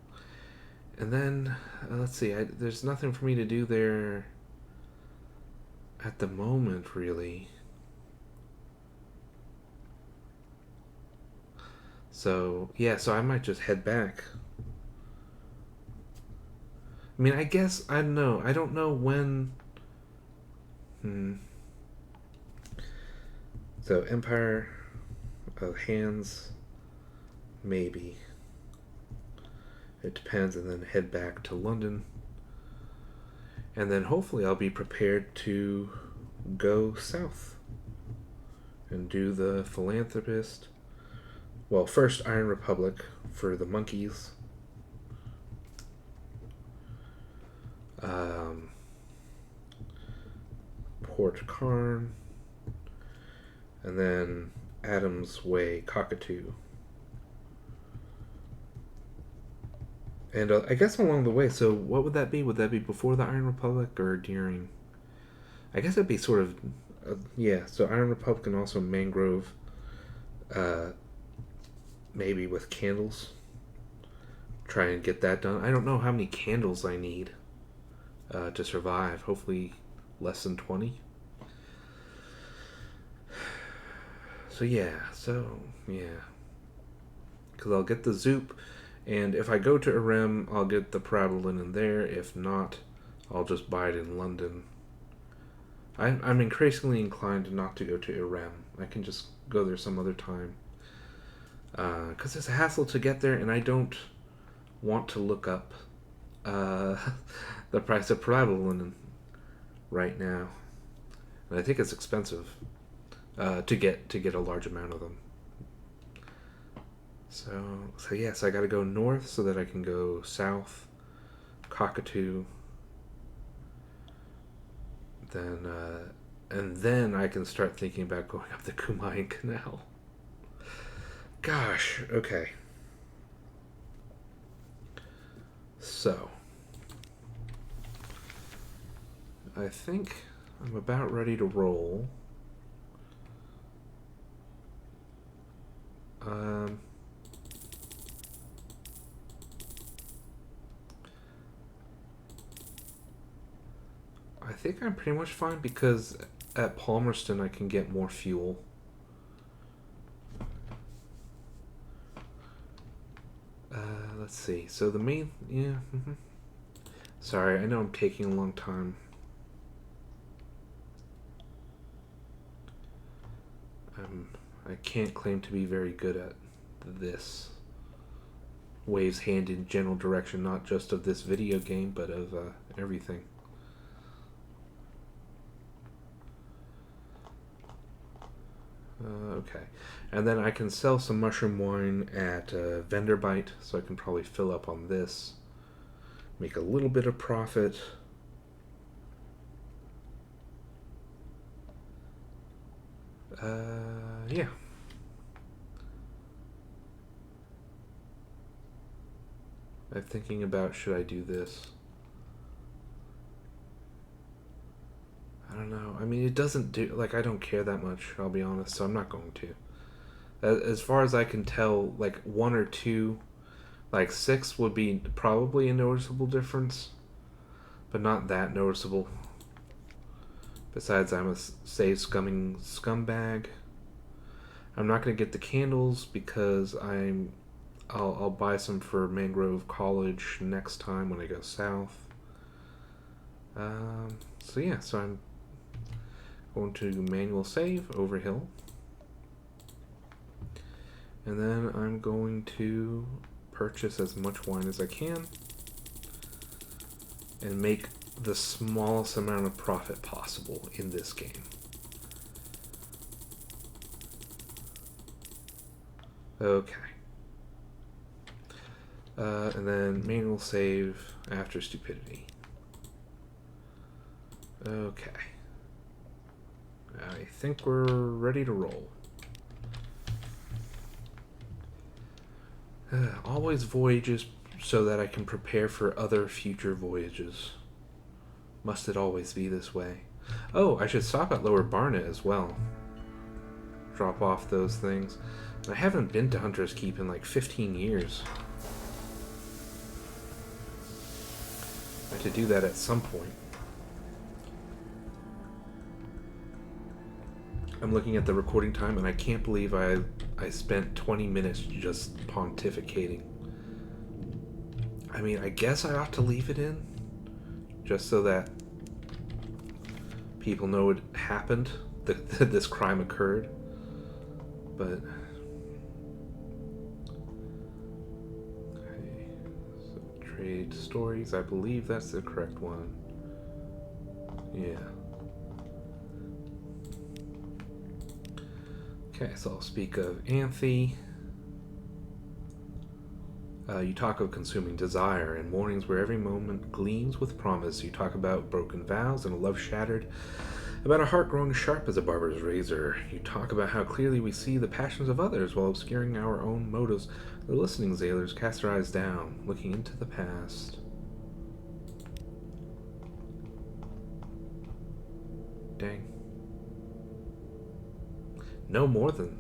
And then, let's see, there's nothing for me to do there at the moment, really. So, yeah, so I might just head back. I mean, I guess, I don't know. I don't know when... So, Empire of Hands, maybe. It depends, and then head back to London. And then hopefully I'll be prepared to go south and do the Philanthropist. Well, first Iron Republic for the monkeys. Port Karn. And then Adams Way, Cockatoo. And I guess along the way, so what would that be? Would that be before the Iron Republic or during? I guess it'd be sort of, yeah, so Iron Republic and also Mangrove, maybe with candles. Try and get that done. I don't know how many candles I need to survive. Hopefully less than 20. So yeah. Because I'll get the Zoop, and if I go to Irem, I'll get the Praeblin in there. If not, I'll just buy it in London. I'm increasingly inclined not to go to Irem. I can just go there some other time. Because it's a hassle to get there, and I don't want to look up the price of Praeblin right now. And I think it's expensive to get a large amount of them. So yes, I gotta go north so that I can go south, Cockatoo, then and then I can start thinking about going up the Cumaean Canal. Gosh, okay. So I think I'm about ready to roll. I think I'm pretty much fine because at Palmerston I can get more fuel. Let's see. So the main, yeah. Sorry, I know I'm taking a long time. I can't claim to be very good at this. Waves hand in general direction, not just of this video game, but of everything. Okay, and then I can sell some mushroom wine at Vendorbite, so I can probably fill up on this, make a little bit of profit. Yeah. I'm thinking about, should I do this? I don't know. I mean, it doesn't do, like, I don't care that much, I'll be honest, so I'm not going to. As far as I can tell, like, 1 or 2, like, 6 would be probably a noticeable difference, but not that noticeable. Besides, I'm a save-scumming scumbag. I'm not going to get the candles because I'll buy some for Mangrove College next time when I go south. So yeah, so I'm going to manual save Overhill. And then I'm going to purchase as much wine as I can and make the smallest amount of profit possible in this game. Okay. And then manual save after stupidity. Okay. I think we're ready to roll. Always voyages so that I can prepare for other future voyages. Must it always be this way? Oh, I should stop at Lower Barnet as well. Drop off those things. I haven't been to Hunter's Keep in like 15 years. I have to do that at some point. I'm looking at the recording time and I can't believe I spent 20 minutes just pontificating. I mean, I guess I ought to leave it in just so that people know it happened, that this crime occurred. But okay, so trade stories, I believe that's the correct one. Yeah. Okay, so I'll speak of Anthe. You talk of consuming desire and mornings where every moment gleams with promise. You talk about broken vows and a love shattered, about a heart growing sharp as a barber's razor. You talk about how clearly we see the passions of others while obscuring our own motives. The listening sailors cast their eyes down, looking into the past. Dang. No more than.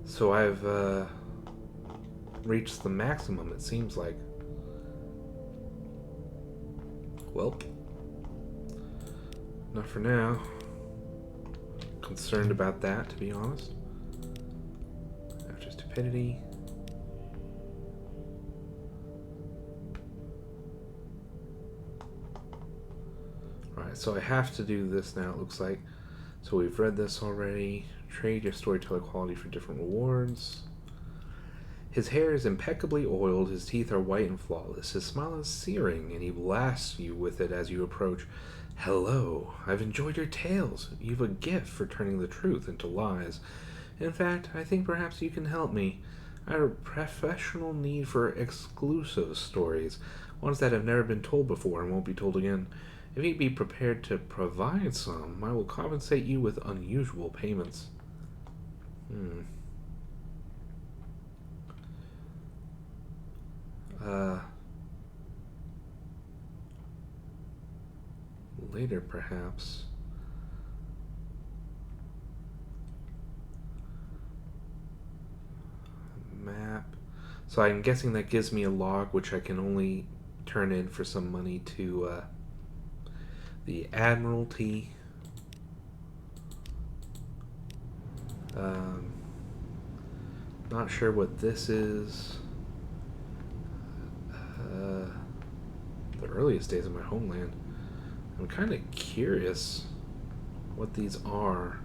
So I've reached the maximum, it seems like. Welp. Not for now. Concerned about that, to be honest. After stupidity. Alright, so I have to do this now, it looks like. So we've read this already. Trade your storyteller quality for different rewards. His hair is impeccably oiled, his teeth are white and flawless, his smile is searing, and he blasts you with it as you approach. Hello, I've enjoyed your tales. You've a gift for turning the truth into lies. In fact, I think perhaps you can help me. I have a professional need for exclusive stories, ones that have never been told before and won't be told again. If you'd be prepared to provide some, I will compensate you with unusual payments. Later, perhaps. Map. So I'm guessing that gives me a log, which I can only turn in for some money to the Admiralty. Not sure what this is. The earliest days of my homeland. I'm kind of curious what these are.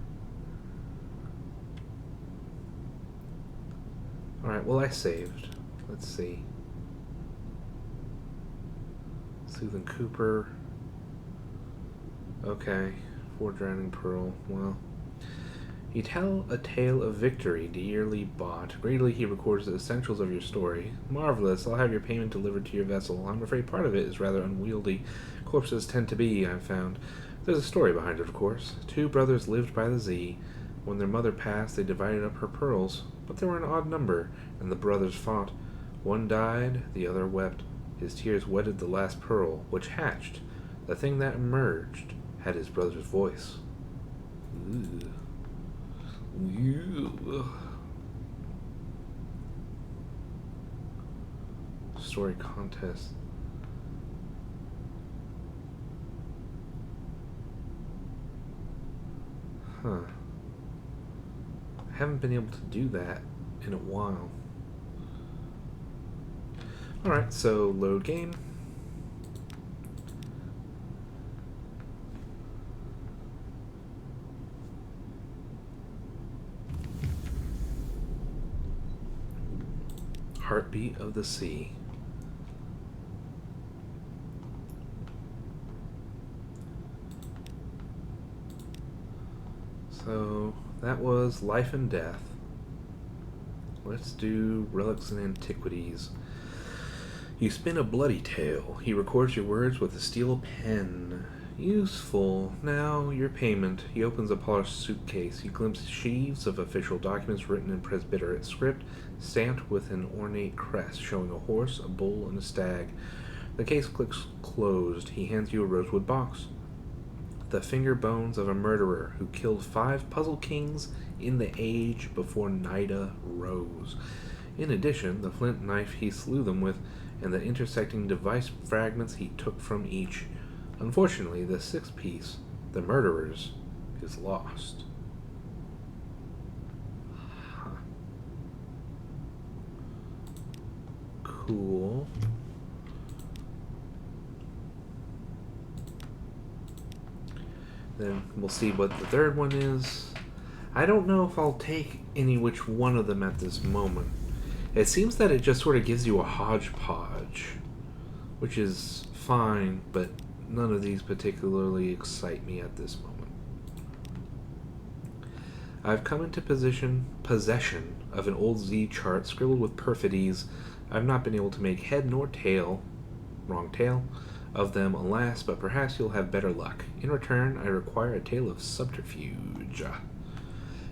Alright, well, I saved. Let's see. Soothing Cooper. Okay. 4 Drowning Pearl. Well. You tell a tale of victory, dearly bought. Greatly he records the essentials of your story. Marvelous. I'll have your payment delivered to your vessel. I'm afraid part of it is rather unwieldy. Corpses tend to be, I've found. There's a story behind it, of course. 2 brothers lived by the sea. When their mother passed, they divided up her pearls. But they were an odd number, and the brothers fought. One died, the other wept. His tears wetted the last pearl, which hatched. The thing that emerged had his brother's voice. Ooh. Story contest. Huh. I haven't been able to do that in a while. Alright, so load game. Heartbeat of the Sea. So that was Life and Death. Let's do Relics and Antiquities. You spin a bloody tale. He records your words with a steel pen. Useful. Now, your payment. He opens a polished suitcase. You glimpse sheaves of official documents written in presbyterate script, stamped with an ornate crest showing a horse, a bull, and a stag. The case clicks closed. He hands you a rosewood box. The finger bones of a murderer who killed 5 puzzle kings in the age before Nida rose. In addition, the flint knife he slew them with, and the intersecting device fragments he took from each. Unfortunately, the 6th piece, the murderer's, is lost. Huh. Cool. Then we'll see what the 3rd one is. I don't know if I'll take any which one of them at this moment. It seems that it just sort of gives you a hodgepodge, which is fine, but none of these particularly excite me at this moment. I've come into possession of an old Z chart scribbled with perfidies. I've not been able to make head nor tail, wrong tail, of them, alas, but perhaps you'll have better luck. In return, I require a tale of subterfuge.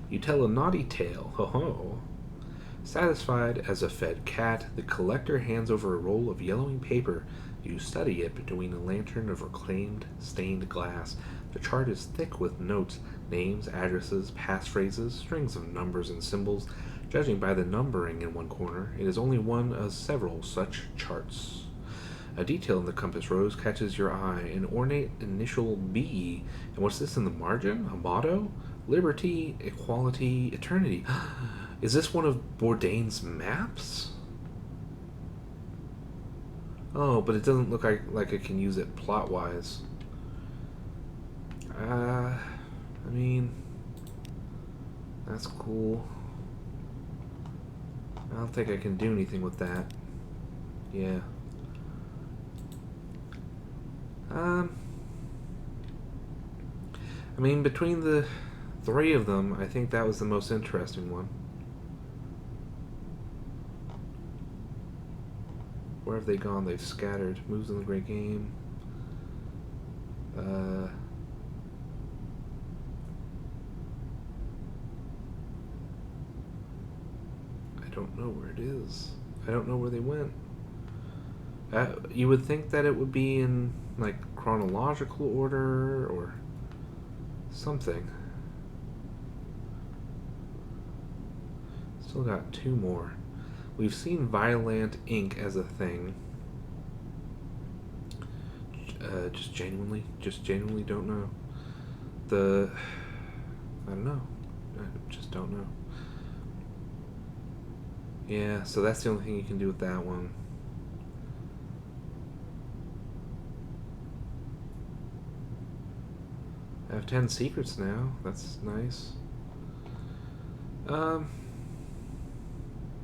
You tell a naughty tale, ho-ho. Satisfied as a fed cat, the collector hands over a roll of yellowing paper. You study it between a lantern of reclaimed stained glass. The chart is thick with notes, names, addresses, passphrases, strings of numbers and symbols. Judging by the numbering in one corner, it is only one of several such charts. A detail in the compass rose catches your eye, an ornate initial B. And what's this in the margin? A motto? Liberty, equality, eternity. Is this one of Bourdain's maps? Oh, but it doesn't look like I can use it plot-wise. I mean, that's cool. I don't think I can do anything with that. Yeah. I mean, between the 3 of them, I think that was the most interesting one. Where have they gone? They've scattered. Moves in the great game. I don't know where it is. I don't know where they went. You would think that it would be in, like, chronological order or something. Still got 2 more. We've seen Violent Ink as a thing. Just genuinely don't know. I don't know. I just don't know. Yeah, so that's the only thing you can do with that one. I have 10 secrets now. That's nice.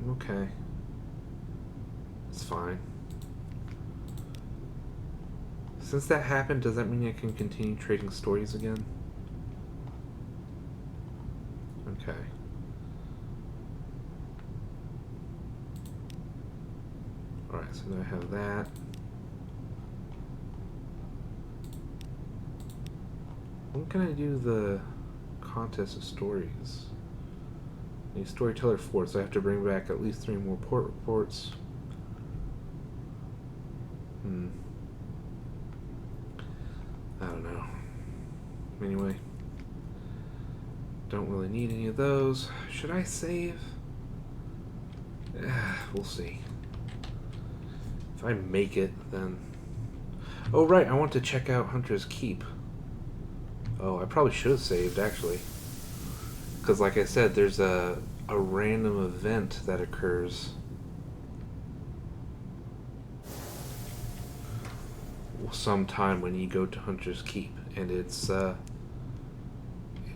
Okay. It's fine. Since that happened, does that mean I can continue trading stories again? Okay. Alright, so now I have that. When can I do the contest of stories? I need storyteller 4, so I have to bring back at least 3 more port reports. I don't know. Anyway. Don't really need any of those. Should I save? We'll see. If I make it, then... Oh, right, I want to check out Hunter's Keep. Oh, I probably should have saved, actually. Because, like I said, there's a random event that occurs. Sometime when you go to Hunter's Keep. And it's, it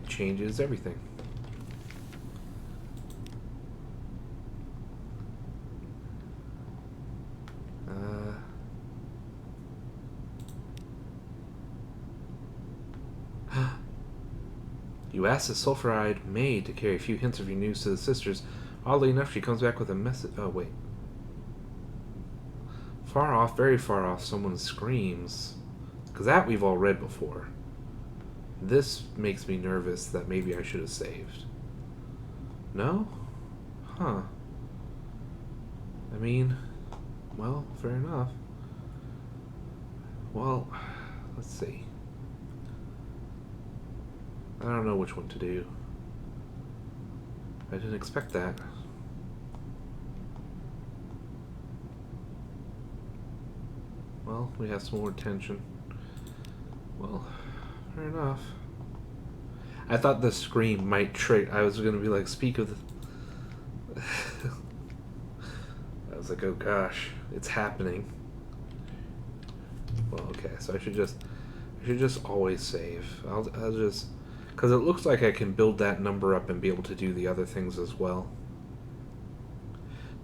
changes everything. You ask the sulfuride maid to carry a few hints of your news to the sisters. Oddly enough, she comes back with a message. Oh, wait. Far off, very far off, someone screams. Because that we've all read before. This makes me nervous that maybe I should have saved. No? Huh. I mean, well, fair enough. Well, let's see. I don't know which one to do. I didn't expect that. Well, we have some more tension. Well, fair enough. I thought the scream might trick. I was gonna be like, speak of the. I was like, oh gosh, it's happening. Well, okay, so I should just always save. I'll just, because it looks like I can build that number up and be able to do the other things as well.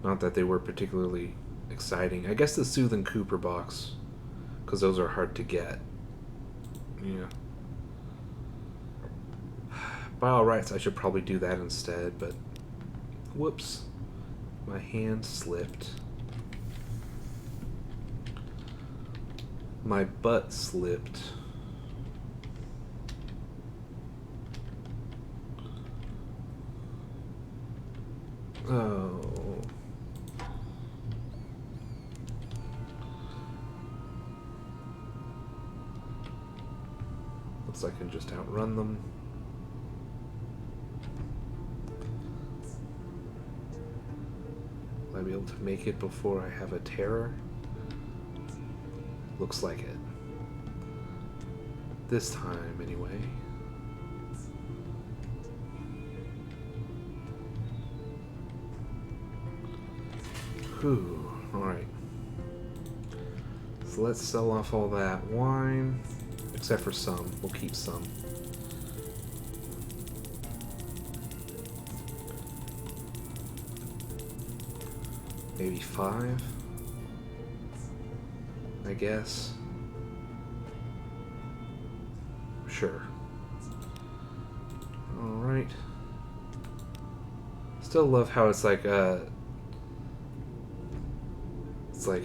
Not that they were particularly exciting. I guess the Soothing Cooper box, because those are hard to get. Yeah. By all rights, I should probably do that instead, but whoops, my hand slipped. My butt slipped. Oh. Looks like I can just outrun them. Will I be able to make it before I have a terror? Looks like it. This time, anyway. Whew. Alright. So let's sell off all that wine. Except for some. We'll keep some. Maybe 5? I guess. Sure. Alright. Still love how it's like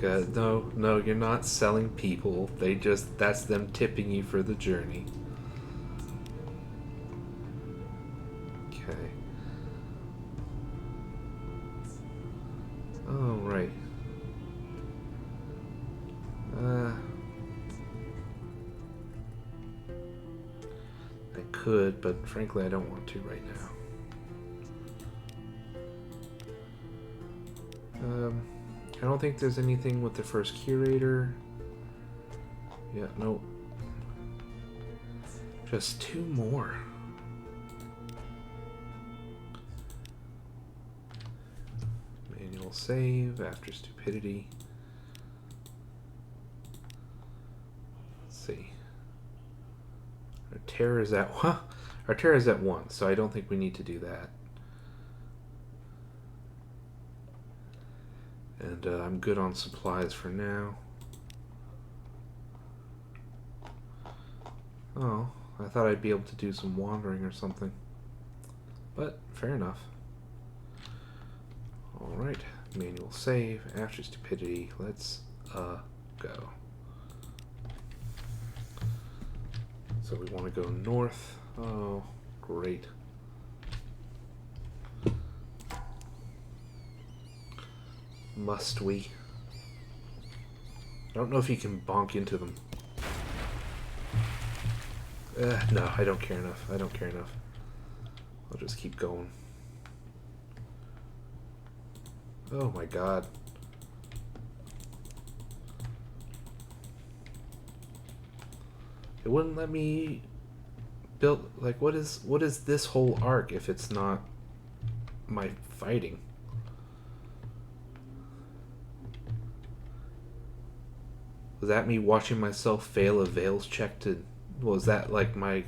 no, you're not selling people. That's them tipping you for the journey. Okay. Oh, right. I could, but frankly I don't want to right now. I don't think there's anything with the first curator. Yeah, nope. Just 2 more. Manual save after stupidity. Let's see. Our terror is at our terror is at 1, so I don't think we need to do that. And I'm good on supplies for now. Oh, I thought I'd be able to do some wandering or something. But, fair enough. Alright, manual save, after stupidity, let's go. So we want to go north. Oh, great. Must we? I don't know if you can bonk into them. No, I don't care enough. I don't care enough. I'll just keep going. Oh my god. It wouldn't let me build, like, what is this whole arc if it's not my fighting? Was that me watching myself fail a Veils check to... Was that like my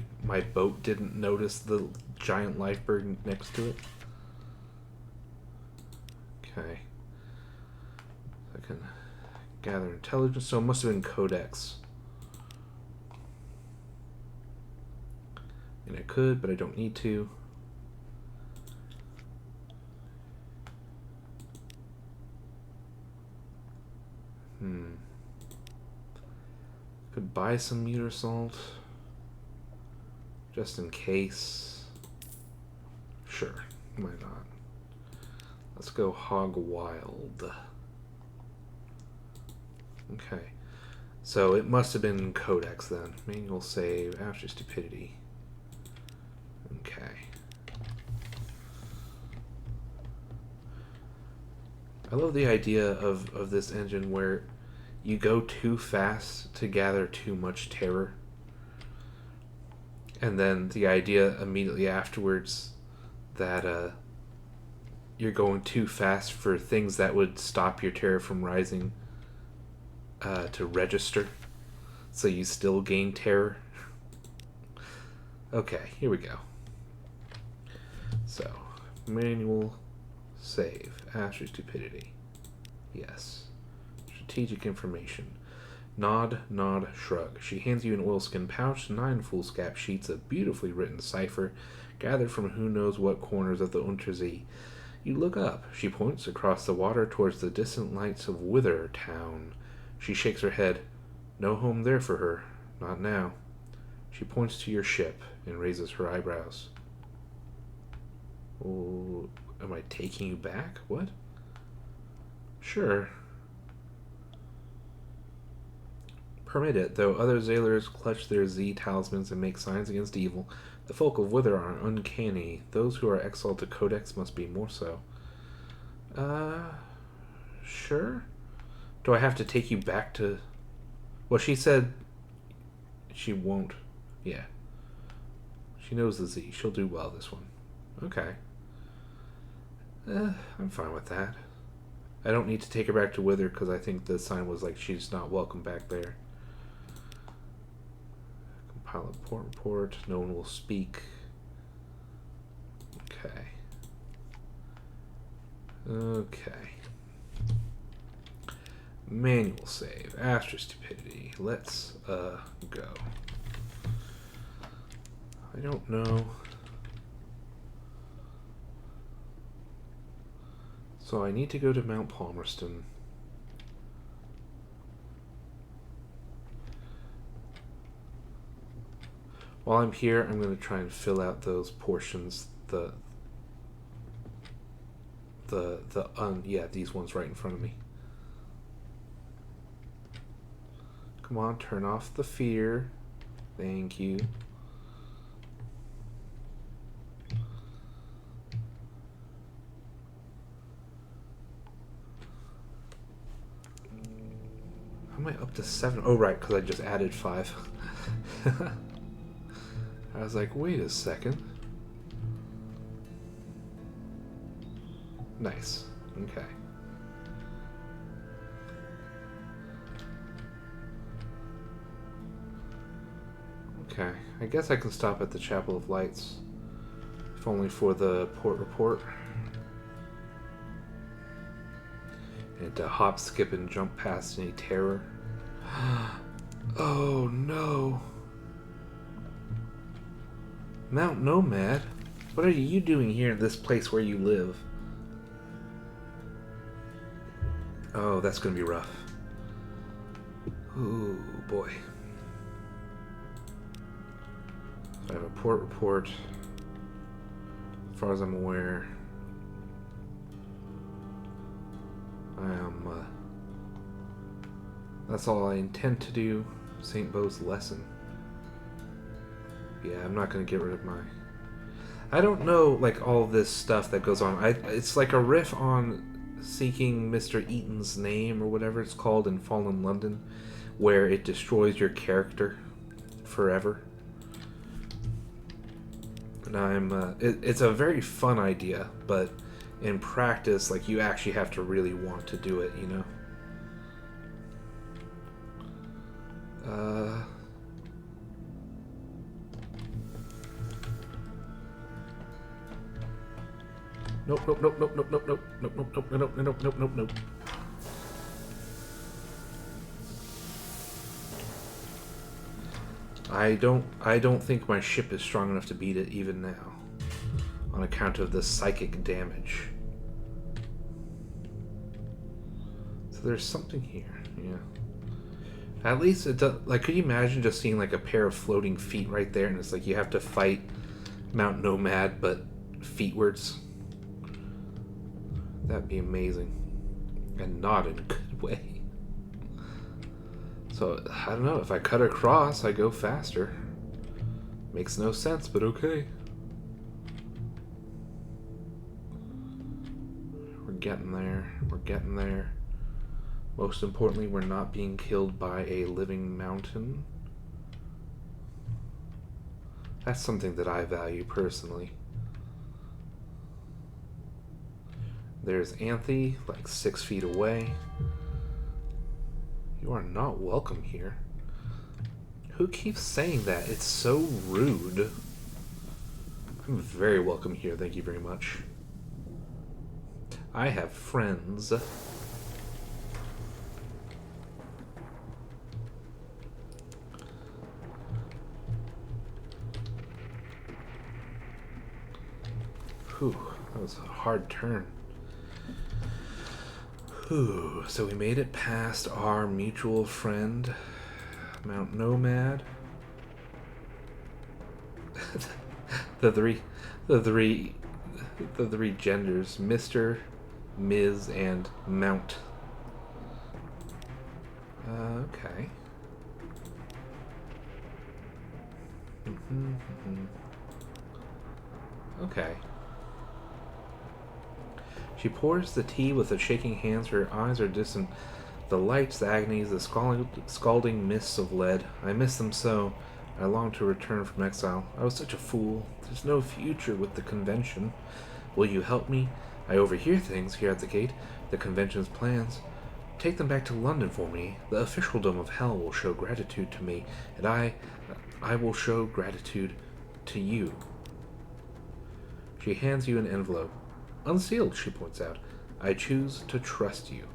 boat didn't notice the giant lifeberg next to it? Okay. I can gather intelligence. So it must have been Codex. And I could, but I don't need to. Could buy some meter salt. Just in case. Sure, why not? Let's go hog wild. Okay. So it must have been Codex then. Manual save after stupidity. Okay. I love the idea of this engine where you go too fast to gather too much terror. And then the idea immediately afterwards that you're going too fast for things that would stop your terror from rising to register. So you still gain terror. Okay, here we go. So, manual save after stupidity. Yes. Strategic information. Nod, nod, shrug. She hands you an oilskin pouch, 9 foolscap sheets of beautifully written cipher, gathered from who knows what corners of the Untersee. You look up. She points across the water towards the distant lights of Wither Town. She shakes her head. No home there for her. Not now. She points to your ship and raises her eyebrows. Oh, am I taking you back? What? Sure. Permit it, though other sailors clutch their Z talismans and make signs against evil. The folk of Wither are uncanny. Those who are exiled to Codex must be more so. Sure? Do I have to take you back to... Well, she said she won't. Yeah. She knows the Z. She'll do well this one. Okay. I'm fine with that. I don't need to take her back to Wither because I think the sign was like she's not welcome back there. Compile a port report. No one will speak. Okay. Okay. Manual save. After stupidity. Let's go. I don't know. So I need to go to Mount Palmerston. While I'm here, I'm going to try and fill out those portions. Yeah, these ones right in front of me. Come on, turn off the fear. Thank you. How am I up to 7? Oh, right, because I just added 5. I was like, wait a second. Nice. Okay. Okay. I guess I can stop at the Chapel of Lights. If only for the port report. And to hop, skip, and jump past any terror. Oh no. Mount Nomad? What are you doing here in this place where you live? Oh, that's gonna be rough. Oh boy. So I have a port report. As far as I'm aware, I am. That's all I intend to do. St. Beau's lesson. Yeah, I'm not gonna get rid of my... I don't know, like, all this stuff that goes on. It's like a riff on seeking Mr. Eaton's name, or whatever it's called in Fallen London, where it destroys your character forever. And I'm... it's a very fun idea, but in practice, like, you actually have to really want to do it, you know? Nope, nope, nope, nope, nope, nope, nope, nope, nope, nope, nope, nope, nope, nope, nope. I don't think my ship is strong enough to beat it even now, on account of the psychic damage. So there's something here, yeah. At least it does. Like, could you imagine just seeing like a pair of floating feet right there, and it's like you have to fight Mount Nomad, but feetwards? That'd be amazing, and not in a good way. So, I don't know. If I cut across, I go faster. Makes no sense, but okay. We're getting there. We're getting there. Most importantly, we're not being killed by a living mountain. That's something that I value personally. There's Anthe, like 6 feet away. You are not welcome here. Who keeps saying that? It's so rude. I'm very welcome here, thank you very much. I have friends. Whew, that was a hard turn. Whew, so we made it past our mutual friend, Mount Nomad. the three genders, Mr., Ms., and Mount. Okay. Okay. She pours the tea with the shaking hands. Her eyes are distant. The lights, the agonies, the scalding mists of lead. I miss them so. I long to return from exile. I was such a fool. There's no future with the convention. Will you help me? I overhear things here at the gate. The convention's plans. Take them back to London for me. The officialdom of hell will show gratitude to me, and I will show gratitude to you. She hands you an envelope. Unsealed, she points out. I choose to trust you.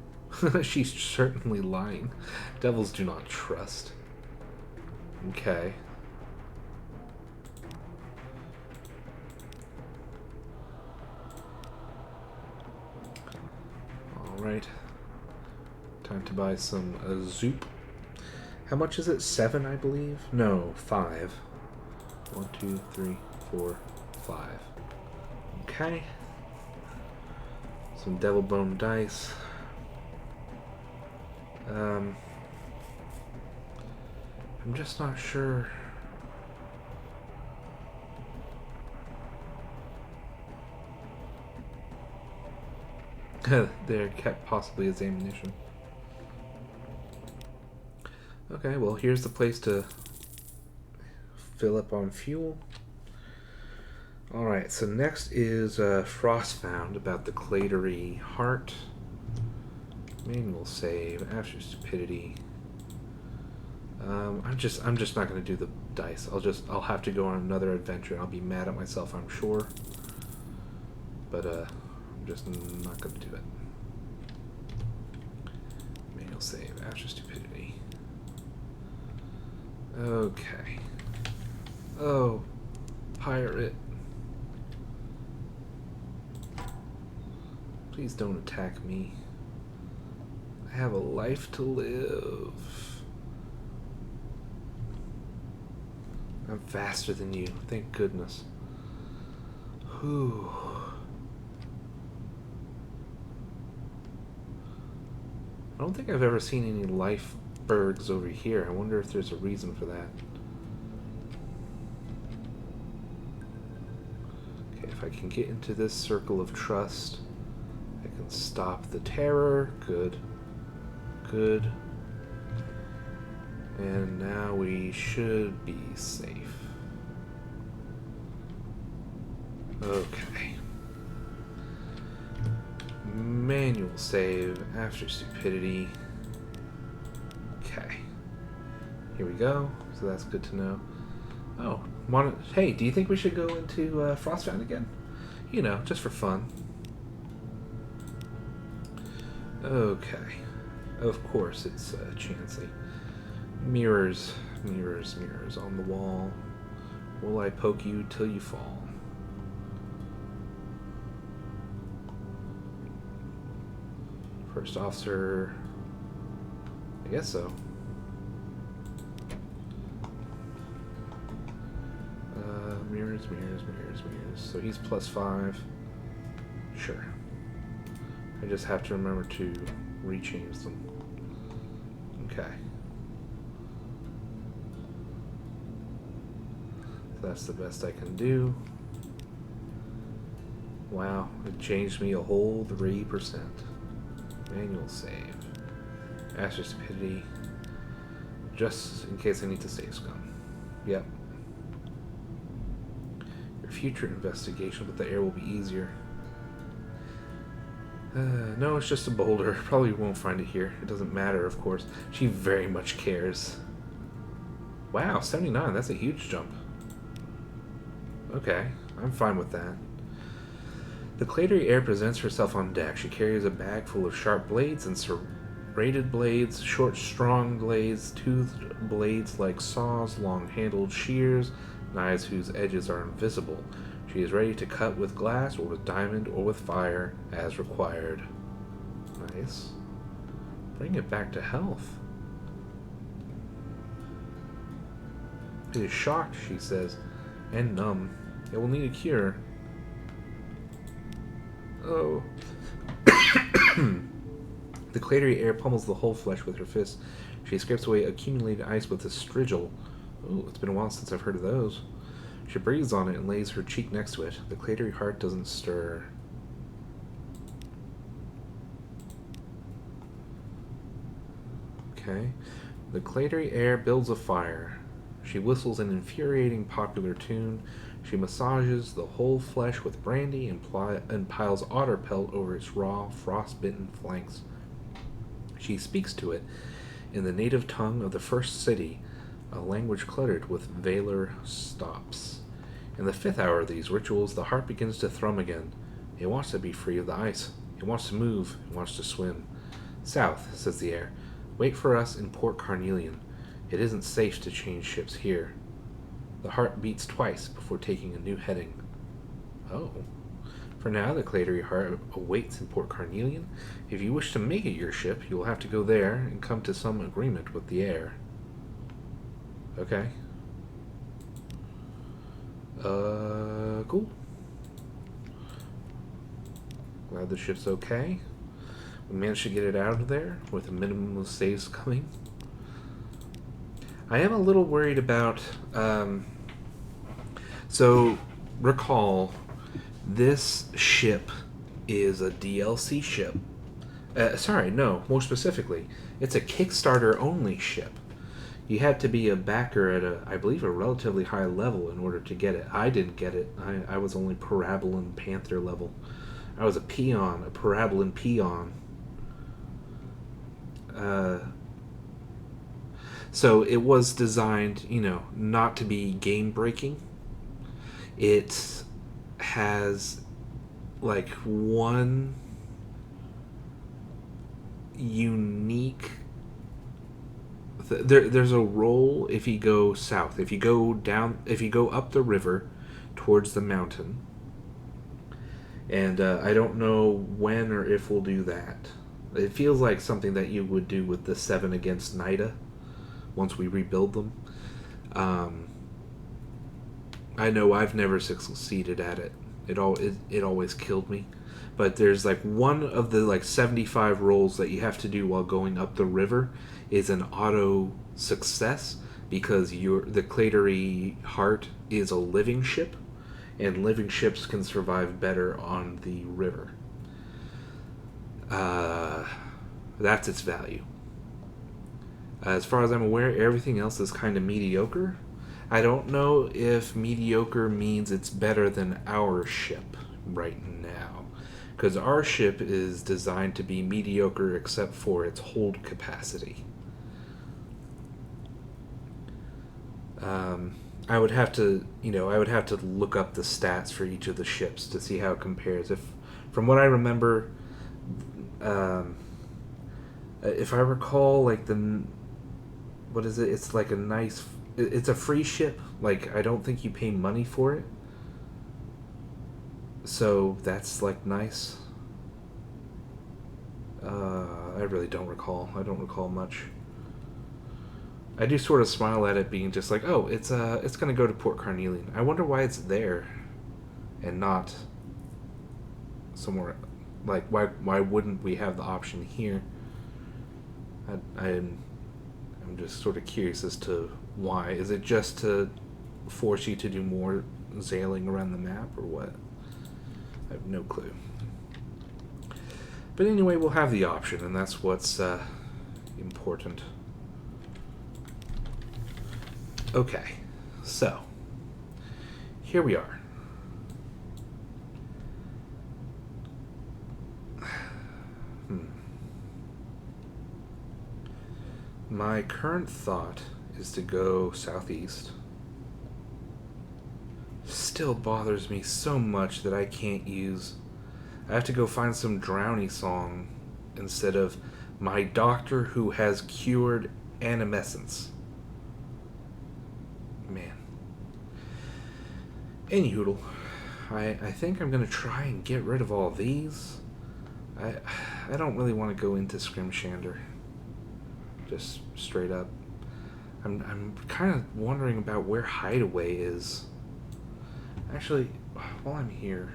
She's certainly lying. Devils do not trust. Okay. Alright. Time to buy some Zoop. How much is it? 7, I believe? No, 5. 1, 2, 3, 4, 5. Okay. Some devil bone dice. I'm just not sure. They're kept possibly as ammunition. Okay, well, here's the place to fill up on fuel. Alright, so next is Frostbound about the Cladery Heart. Manual save, after stupidity. I'm just not gonna do the dice. I'll have to go on another adventure and I'll be mad at myself, I'm sure. But I'm just not gonna do it. Manual save, after stupidity. Okay. Oh, pirate. Please don't attack me. I have a life to live. I'm faster than you, thank goodness. Whew. I don't think I've ever seen any life bergs over here. I wonder if there's a reason for that. Okay, if I can get into this circle of trust, I can stop the terror. Good. Good. And now we should be safe. Okay. Manual save after stupidity. Okay. Here we go. So that's good to know. Oh, hey, do you think we should go into Frostbound again? You know, just for fun. Okay. Of course, it's Chansey. Mirrors, mirrors, mirrors on the wall. Will I poke you till you fall? First officer. I guess so. Mirrors, mirrors, mirrors, mirrors. So he's +5. Sure. I just have to remember to rechange them. Okay. That's the best I can do. Wow, it changed me a whole 3%. Manual save. Ask your stupidity. Just in case I need to save scum. Yep. Your future investigation with the air will be easier. No, it's just a boulder. Probably won't find it here. It doesn't matter, of course. She very much cares. Wow, 79. That's a huge jump. Okay, I'm fine with that. The Clatery Air presents herself on deck. She carries a bag full of sharp blades and serrated blades, short, strong blades, toothed blades like saws, long-handled shears, knives whose edges are invisible. She is ready to cut with glass or with diamond or with fire as required. Nice. Bring it back to health. It is shocked, she says, and numb. It will need a cure. Oh. The Clatery Air pummels the whole flesh with her fists. She scrapes away accumulated ice with a strigil. Oh, it's been a while since I've heard of those. She breathes on it and lays her cheek next to it. The Clatery heart doesn't stir. Okay. The Clatery Air builds a fire. She whistles an infuriating popular tune. She massages the whole flesh with brandy and piles otter pelt over its raw, frost-bitten flanks. She speaks to it in the native tongue of the first city, a language cluttered with velar stops. In the 5th hour of these rituals, the heart begins to thrum again. It wants to be free of the ice. It wants to move. It wants to swim. South, says the air. Wait for us in Port Carnelian. It isn't safe to change ships here. The heart beats twice before taking a new heading. Oh. For now, the Clatery heart awaits in Port Carnelian. If you wish to make it your ship, you will have to go there and come to some agreement with the air. Okay. Cool. Glad the ship's okay. We managed to get it out of there with a minimum of saves coming. I am a little worried about... So, recall, this ship is a DLC ship. More specifically, it's a Kickstarter-only ship. You had to be a backer at I believe, a relatively high level in order to get it. I didn't get it. I was only Parabolan Panther level. I was a peon, a Parabolan peon. So it was designed, not to be game-breaking. It has, one unique... There's a roll if you go south. If you go up the river towards the mountain. And I don't know when or if we'll do that. It feels like something that you would do with the 7 against Nida once we rebuild them. I know I've never succeeded at it. It always killed me. But there's one of the 75 rolls that you have to do while going up the river is an auto success because the Clatery heart is a living ship, and living ships can survive better on the river. That's its value. As far as I'm aware, everything else is kind of mediocre. I don't know if mediocre means it's better than our ship right now. Because our ship is designed to be mediocre except for its hold capacity. I would have to look up the stats for each of the ships to see how it compares. From what I remember, if I recall, what is it? It's a nice... It's a free ship. I don't think you pay money for it. So, that's, nice. I really don't recall. I don't recall much. I do sort of smile at it being just it's going to go to Port Carnelian. I wonder why it's there and not somewhere. Why wouldn't we have the option here? I'm just sort of curious as to why. Is it just to force you to do more sailing around the map or what? I have no clue. But anyway, we'll have the option, and that's what's important. Okay, so here we are. My current thought is to go southeast. Still bothers me so much that I can't use. I have to go find some Drowny song instead of my doctor who has cured animescence. Man. Anyhoodle, I think I'm gonna try and get rid of all these. I don't really want to go into Scrimshander. Just straight up. I'm kind of wondering about where Hideaway is. Actually, while I'm here,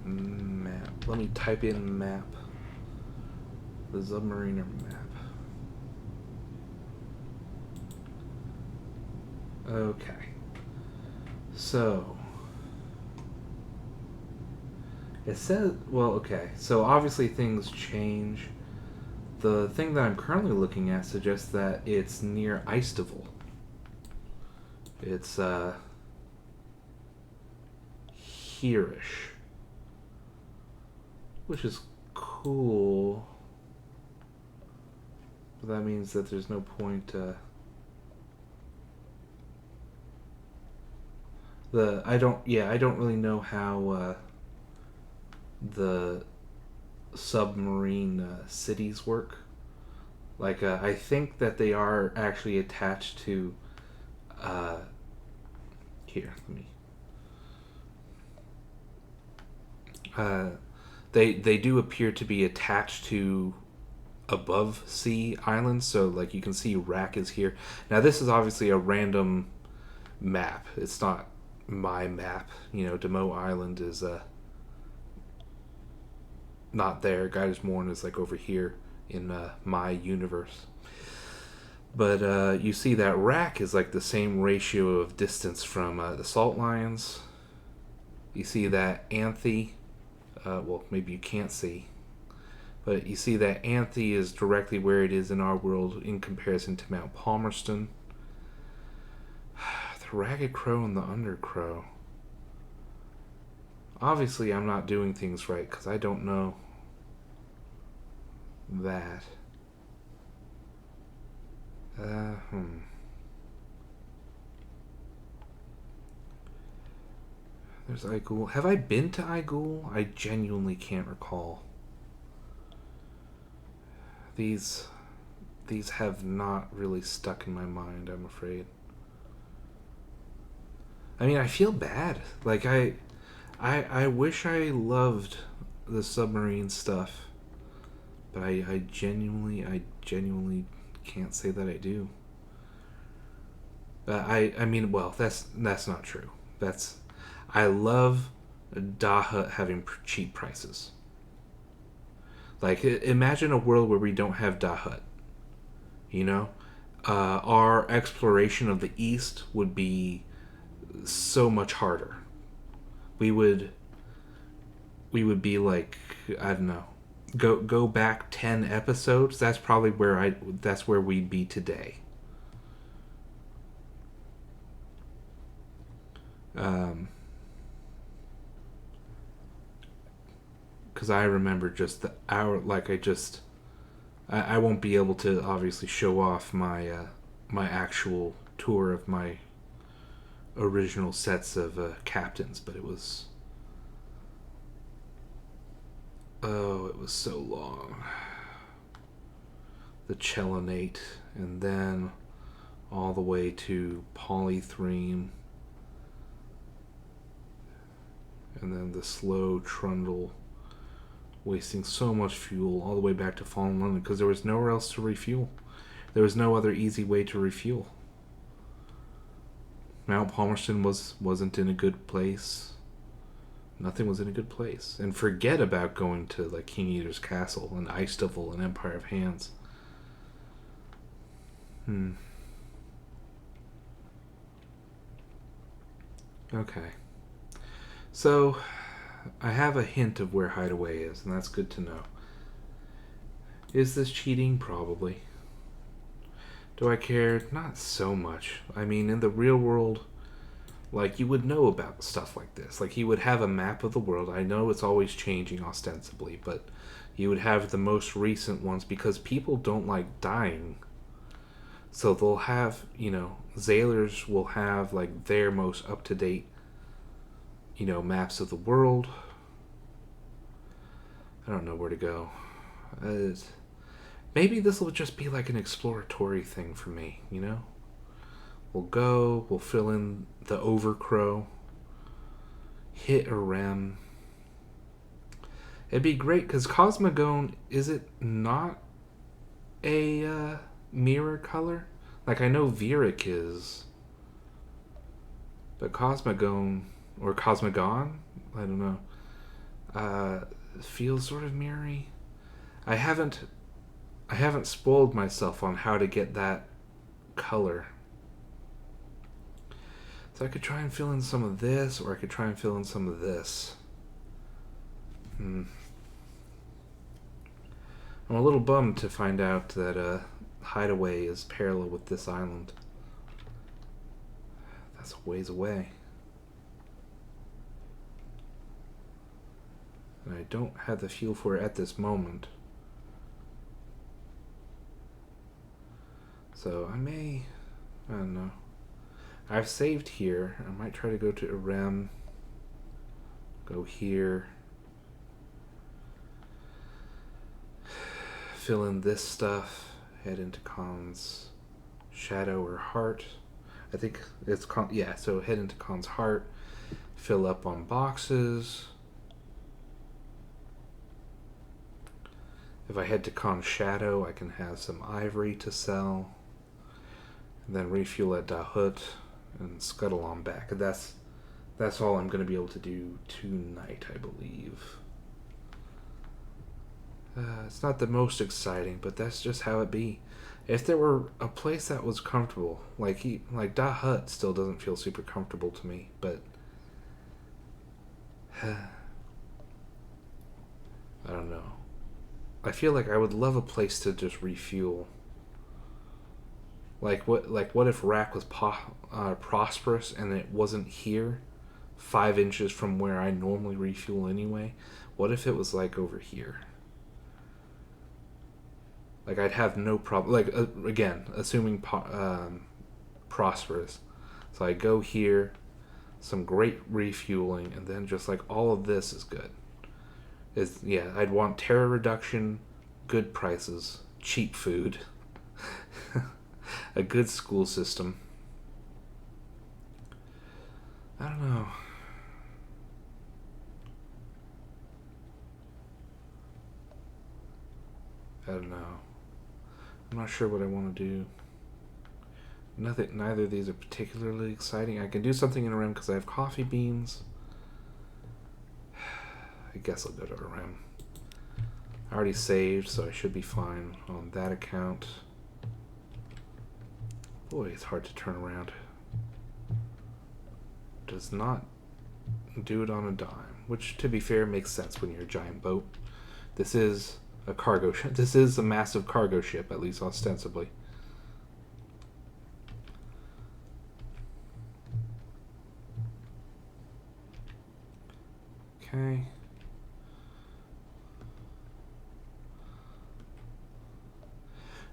map. Let me type in map. The Submariner map. Okay. So it says, well, okay. So obviously things change. The thing that I'm currently looking at suggests that it's near Eisteval. It's here-ish, which is cool. But that means that there's no point. I don't really know how the submarine cities work. Like, I think that they are actually attached to. Here, let me. They do appear to be attached to above sea islands, so like you can see Rack is here. Now this is obviously a random map. It's not my map. You know, Demo Island is not there. Guiders Morn is like over here in my universe. But you see that Rack is like the same ratio of distance from the Salt Lions. You see that Anthe, well, maybe you can't see, but you see that Anthe is directly where it is in our world in comparison to Mount Palmerston. The Ragged Crow and the Undercrow. Obviously, I'm not doing things right because I don't know that. There's Igul. Have I been to Igul? I genuinely can't recall. These have not really stuck in my mind, I'm afraid. I mean, I feel bad. Like, I wish I loved the submarine stuff. But I genuinely can't say that I do. I mean, well, that's not true. I love Dahut having cheap prices. Like, imagine a world where we don't have Dahut. You know, our exploration of the East would be so much harder. We would be like, I don't know. Go back 10 episodes. That's probably that's where we'd be today. Because I remember just the hour. Like I won't be able to obviously show off my my actual tour of my original sets of captains, but it was. Oh, it was so long. The Chelenate, and then all the way to Polythreme, and then the slow Trundle, wasting so much fuel all the way back to Fallen London because there was nowhere else to refuel. There was no other easy way to refuel. Mount Palmerston wasn't in a good place. Nothing was in a good place. And forget about going to like King Eater's Castle and Eisteval and Empire of Hands. Okay. So, I have a hint of where Hideaway is, and that's good to know. Is this cheating? Probably. Do I care? Not so much. I mean, in the real world, like, you would know about stuff like this. Like, you would have a map of the world. I know it's always changing ostensibly, but you would have the most recent ones because people don't like dying. So they'll have, Zailers will have, like, their most up to date, maps of the world. I don't know where to go. Maybe this will just be like an exploratory thing for me. We'll go, we'll fill in the Overcrow, hit a rem. It'd be great because Cosmogone, is it not a mirror color? Like, I know Vieric is, but Cosmogone, or Cosmogon, I don't know, feels sort of mirrory. I haven't spoiled myself on how to get that color. So I could try and fill in some of this, or I could try and fill in some of this. I'm a little bummed to find out that Hideaway is parallel with this island. That's a ways away. And I don't have the feel for it at this moment. So I don't know. I've saved here. I might try to go to Irem. Go here. Fill in this stuff. Head into Khan's Shadow or Heart. I think it's so head into Khan's Heart. Fill up on boxes. If I head to Khan's Shadow, I can have some ivory to sell. And then refuel at Dahut and scuttle on back. That's all I'm going to be able to do tonight, I believe. It's not the most exciting, but that's just how it be. If there were a place that was comfortable, like Dahut still doesn't feel super comfortable to me, but I don't know. I feel like I would love a place to just refuel. Like what if Rack was prosperous and it wasn't here, 5 inches from where I normally refuel anyway? What if it was like over here? Like, I'd have no problem. Like, again, assuming prosperous. So I go here, some great refueling, and then just like all of this is good. I'd want terror reduction, good prices, cheap food, a good school system. I don't know. I'm not sure what I want to do. Neither of these are particularly exciting. I can do something in a REM because I have coffee beans. I guess I'll go to a REM. I already saved, so I should be fine on that account. Boy, it's hard to turn around. Does not do it on a dime, which, to be fair, makes sense when you're a giant boat. This is a cargo ship. This is a massive cargo ship, at least ostensibly. Okay.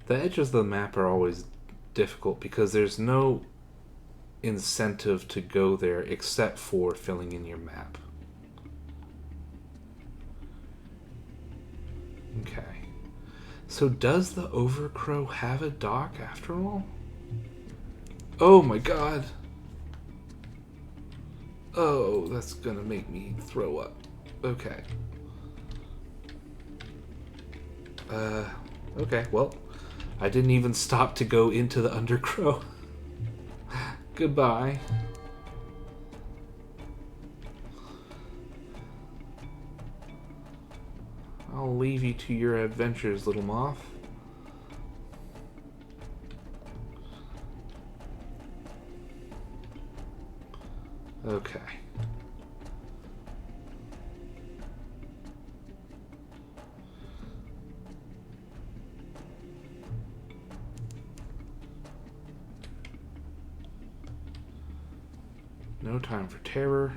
The edges of the map are always difficult because there's no incentive to go there except for filling in your map. Okay. So does the Overcrow have a dock after all? Oh my god. Oh, that's gonna make me throw up. Okay. Okay, well, I didn't even stop to go into the Undercrow. Goodbye. I'll leave you to your adventures, little moth. Okay. No time for terror.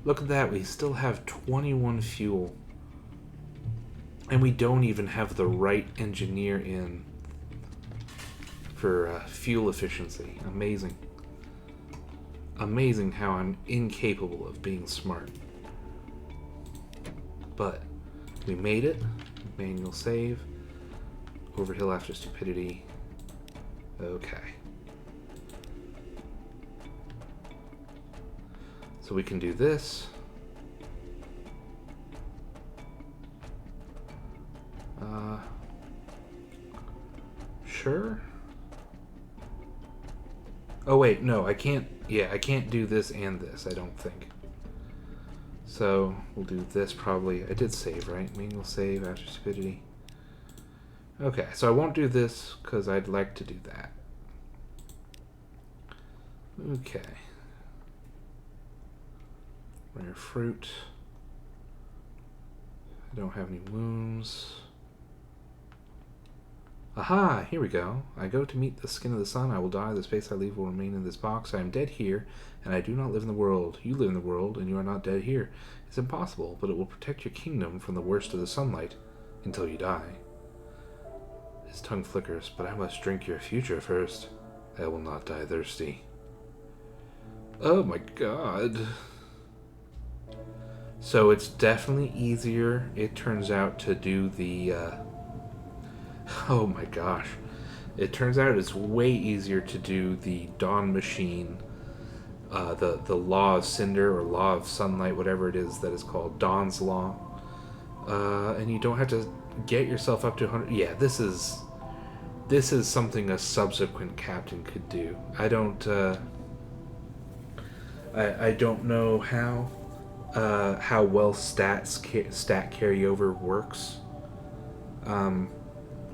Look at that, we still have 21 fuel. And we don't even have the right engineer in for fuel efficiency. Amazing. Amazing how I'm incapable of being smart. But we made it. Manual save. Overhill after stupidity. Okay. So we can do this. Sure. Oh wait, no, I can't. Yeah, I can't do this and this, I don't think. So we'll do this probably. I did save, right? Manual save after stupidity. Okay, so I won't do this because I'd like to do that. Okay. Rare fruit. I don't have any wounds. Aha! Here we go. I go to meet the skin of the sun. I will die. The space I leave will remain in this box. I am dead here, and I do not live in the world. You live in the world, and you are not dead here. It's impossible, but it will protect your kingdom from the worst of the sunlight until you die. His tongue flickers, but I must drink your future first. I will not die thirsty. Oh my god. So it's definitely easier, it turns out, to do the, oh my gosh. It turns out it's way easier to do the Dawn Machine, the Law of Cinder, or Law of Sunlight, whatever it is that is called, Dawn's Law. And you don't have to get yourself up to 100. Yeah, this is something a subsequent captain could do. I don't know how well stat carryover works.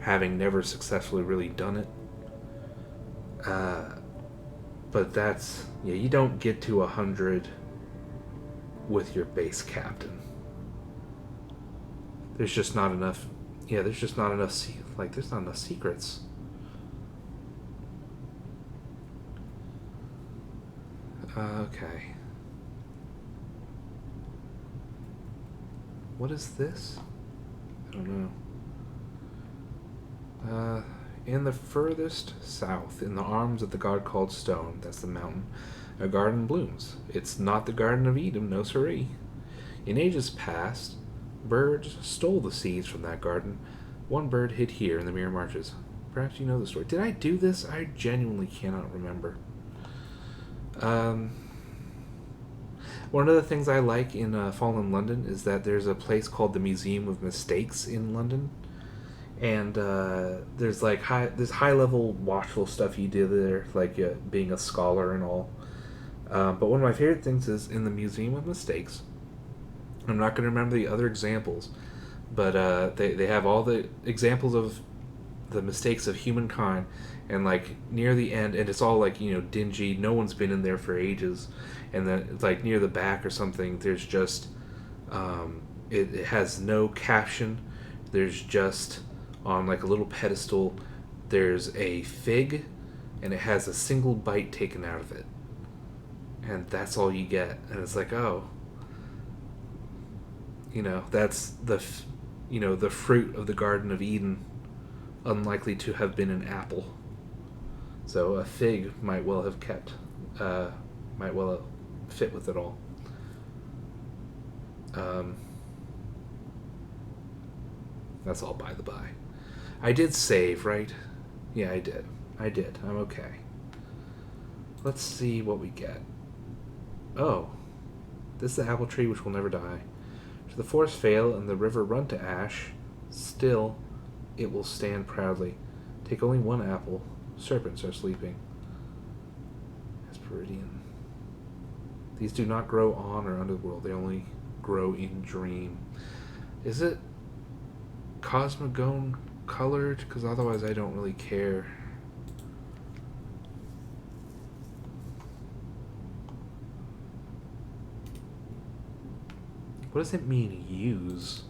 Having never successfully really done it. But that's, yeah, you don't get to 100 with your base captain. There's just not enough. Yeah, there's just not enough. There's not enough secrets. Okay. What is this? I don't know. In the furthest south, in the arms of the god called Stone, that's the mountain, a garden blooms. It's not the Garden of Eden, no siree. In ages past, birds stole the seeds from that garden. One bird hid here in the Mirror Marches. Perhaps you know the story. Did I do this? I genuinely cannot remember. One of the things I like in Fallen London is that there's a place called the Museum of Mistakes in London. And there's like high level watchful stuff you do there, like being a scholar and all. But one of my favorite things is in the Museum of Mistakes. I'm not going to remember the other examples, but they have all the examples of the mistakes of humankind, and like near the end, and it's all like, you know, dingy. No one's been in there for ages, and then it's like near the back or something. There's just it has no caption. There's just on like a little pedestal, there's a fig, and it has a single bite taken out of it, and that's all you get. And it's like, oh, you know, that's the fruit of the Garden of Eden, unlikely to have been an apple. So a fig might well have fit with it all. That's all by the by. I did save, right? Yeah, I did. I'm okay. Let's see what we get. Oh. This is the apple tree which will never die. Should the forest fail and the river run to ash, still it will stand proudly. Take only one apple. Serpents are sleeping. Hesperidian. These do not grow on or under the world. They only grow in dream. Is it Cosmogone colored? Because otherwise I don't really care. What does it mean, use?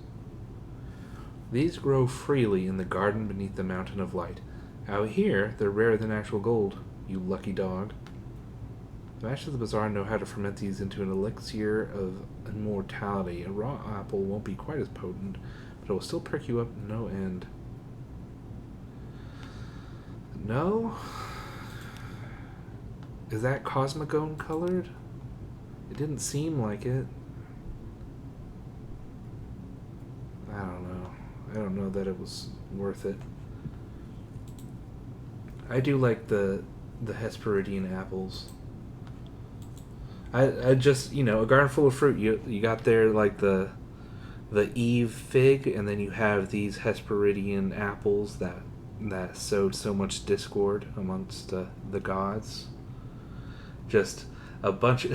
These grow freely in the garden beneath the mountain of light. Out here, they're rarer than actual gold, you lucky dog. The Masters of the Bazaar know how to ferment these into an elixir of immortality. A raw apple won't be quite as potent, but it will still perk you up no end. No? Is that Cosmogone colored? It didn't seem like it. I don't know. I don't know that it was worth it. I do like the Hesperidian apples. I just, you know, a garden full of fruit. You got there like the Eve fig, and then you have these Hesperidian apples that sowed so much discord amongst the gods. Just a bunch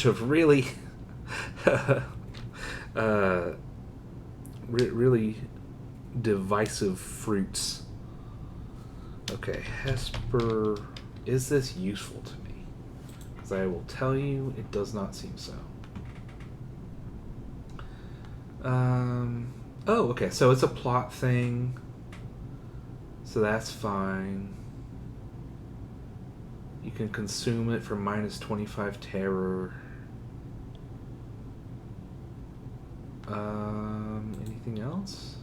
of really, really divisive fruits. Okay, Hesper, is this useful to me? Because I will tell you, it does not seem so. Oh, okay, so it's a plot thing. So that's fine. You can consume it for minus 25 terror. Anything else?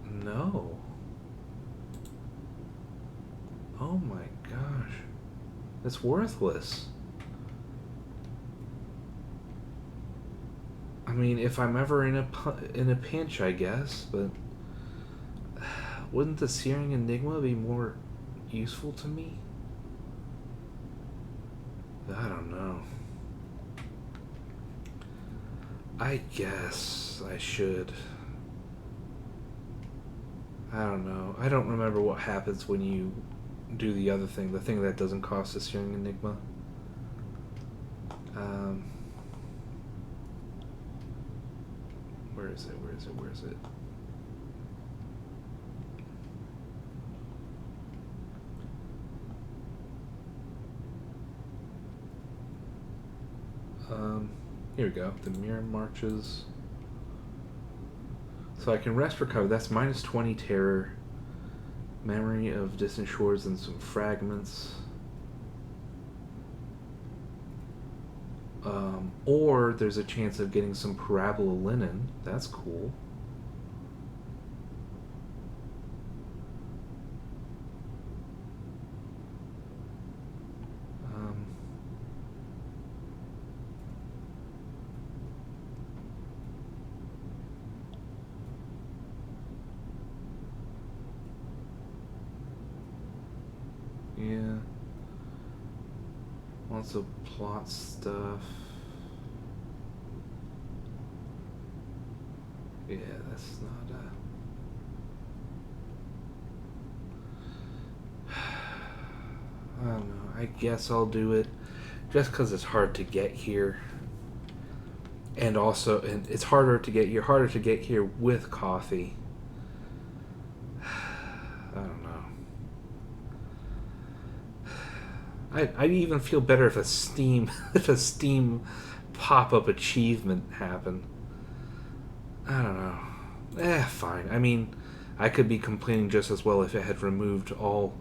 No. Oh my gosh. It's worthless. I mean, if I'm ever in a pinch, I guess, but wouldn't the Searing Enigma be more useful to me? I don't know. I guess I should. I don't know. I don't remember what happens when you do the other thing, the thing that doesn't cost a Searing Enigma. Where is it? Here we go. The Mirror Marches. So I can rest recover. That's minus 20 terror. Memory of distant shores and some fragments. Or there's a chance of getting some parabola linen. That's cool. Yeah. Lots of plot stuff. Yeah, that's not I don't know. I guess I'll do it just because it's hard to get here. And also, and it's harder to get here with coffee. I don't know. I'd even feel better if a Steam pop-up achievement happened. I don't know. Fine. I mean, I could be complaining just as well if it had removed all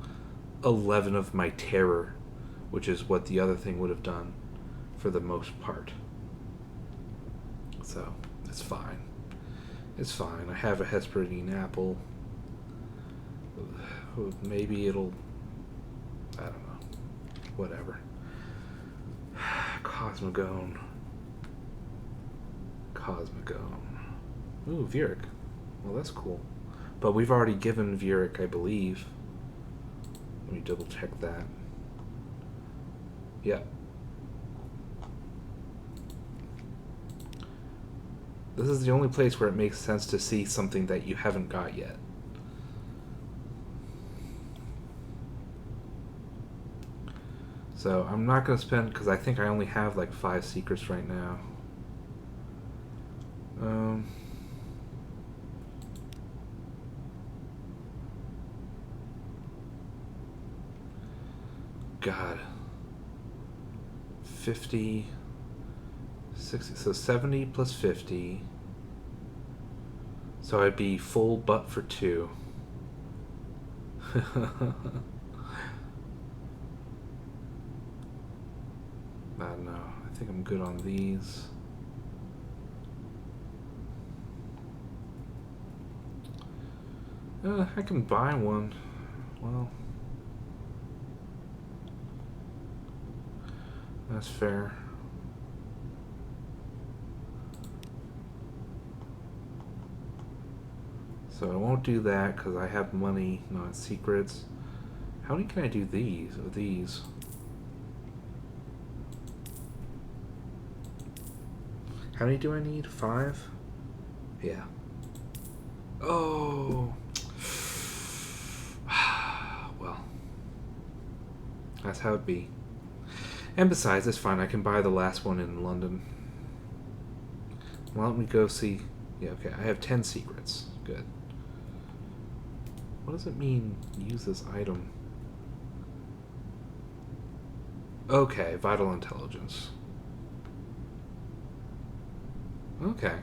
11 of my terror, which is what the other thing would have done for the most part. So, it's fine. It's fine. I have a Hesperidian apple. Maybe it'll... I don't know. Whatever. Cosmogone. Ooh, Vieric. Well, that's cool. But we've already given Vieric, I believe. Let me double check that. Yep. This is the only place where it makes sense to see something that you haven't got yet. So I'm not going to spend, because I think I only have like 5 secrets right now. God. 50, 60, so 70 plus 50. So I'd be full but for 2. think I'm good on these. I can buy one. Well, that's fair. So I won't do that because I have money, not secrets. How many can I do these? Of these? How many do I need? 5? Yeah. Oh. Well. That's how it be. And besides, it's fine. I can buy the last one in London. Why don't we go see... Yeah, okay. I have 10 secrets. Good. What does it mean, use this item? Okay, vital intelligence. Okay.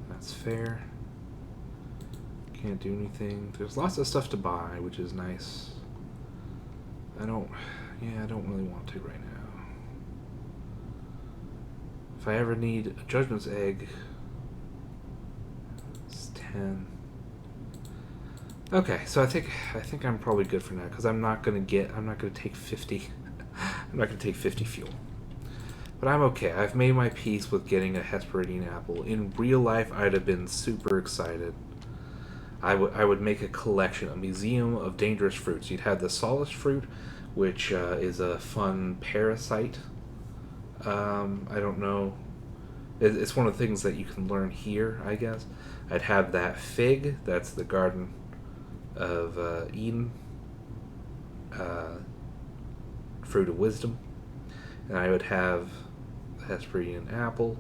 That's fair. Can't do anything. There's lots of stuff to buy, which is nice. I don't really want to right now. If I ever need a Judgment's Egg, it's 10. Okay, so I think I'm probably good for now because I'm not gonna take 50. I'm not gonna take 50 fuel. But I'm okay. I've made my peace with getting a Hesperidian apple. In real life, I'd have been super excited. I would make a collection, a museum of dangerous fruits. You'd have the Solace fruit, which is a fun parasite. I don't know. It's one of the things that you can learn here, I guess. I'd have that fig. That's the Garden of Eden. Fruit of Wisdom. And I would have the Hesperidian apple.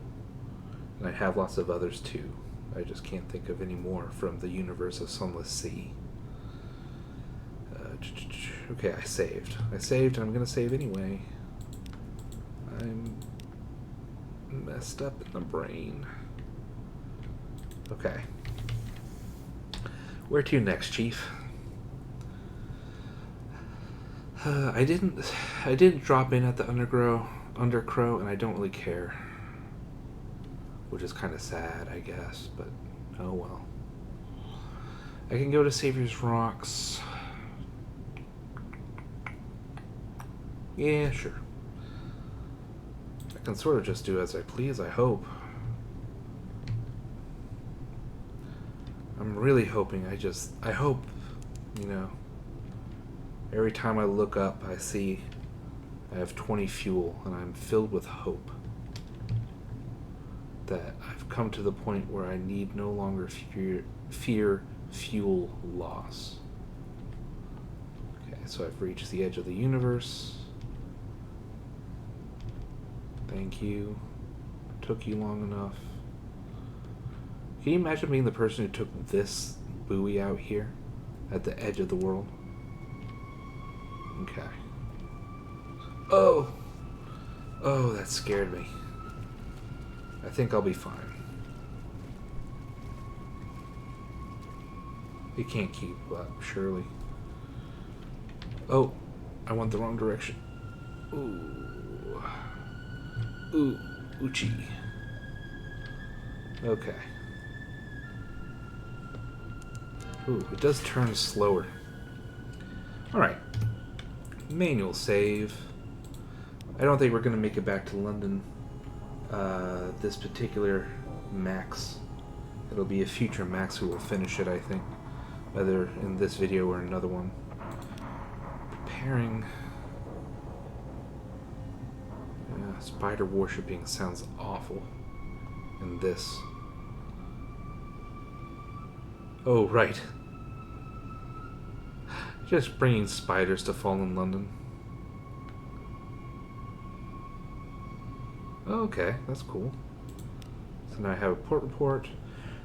And I'd have lots of others too. I just can't think of any more from the universe of Sunless Sea. Okay, I saved. And I'm going to save anyway. I'm messed up in the brain. Okay. Where to next, Chief? I didn't drop in at the Undercrow, and I don't really care. Which is kind of sad, I guess, but oh well. I can go to Savior's Rocks. Yeah, sure. I can sort of just do as I please, I hope. I'm really hoping, I hope, you know, every time I look up, I see I have 20 fuel, and I'm filled with hope that I've come to the point where I need no longer fear fuel loss. Okay, so I've reached the edge of the universe. Thank you. Took you long enough. Can you imagine being the person who took this buoy out here at the edge of the world? Okay. Oh! Oh, that scared me. I think I'll be fine. It can't keep up, surely. Oh, I went the wrong direction. Ooh. Ooh, Uchi. Okay. Ooh, it does turn slower. Alright. Manual save. I don't think we're going to make it back to London. This particular Max. It'll be a future Max who will finish it, I think. Whether in this video or another one. Preparing. Spider worshipping sounds awful. In this. Oh, right. Just bringing spiders to fall in London. Okay, that's cool. So now I have a port report.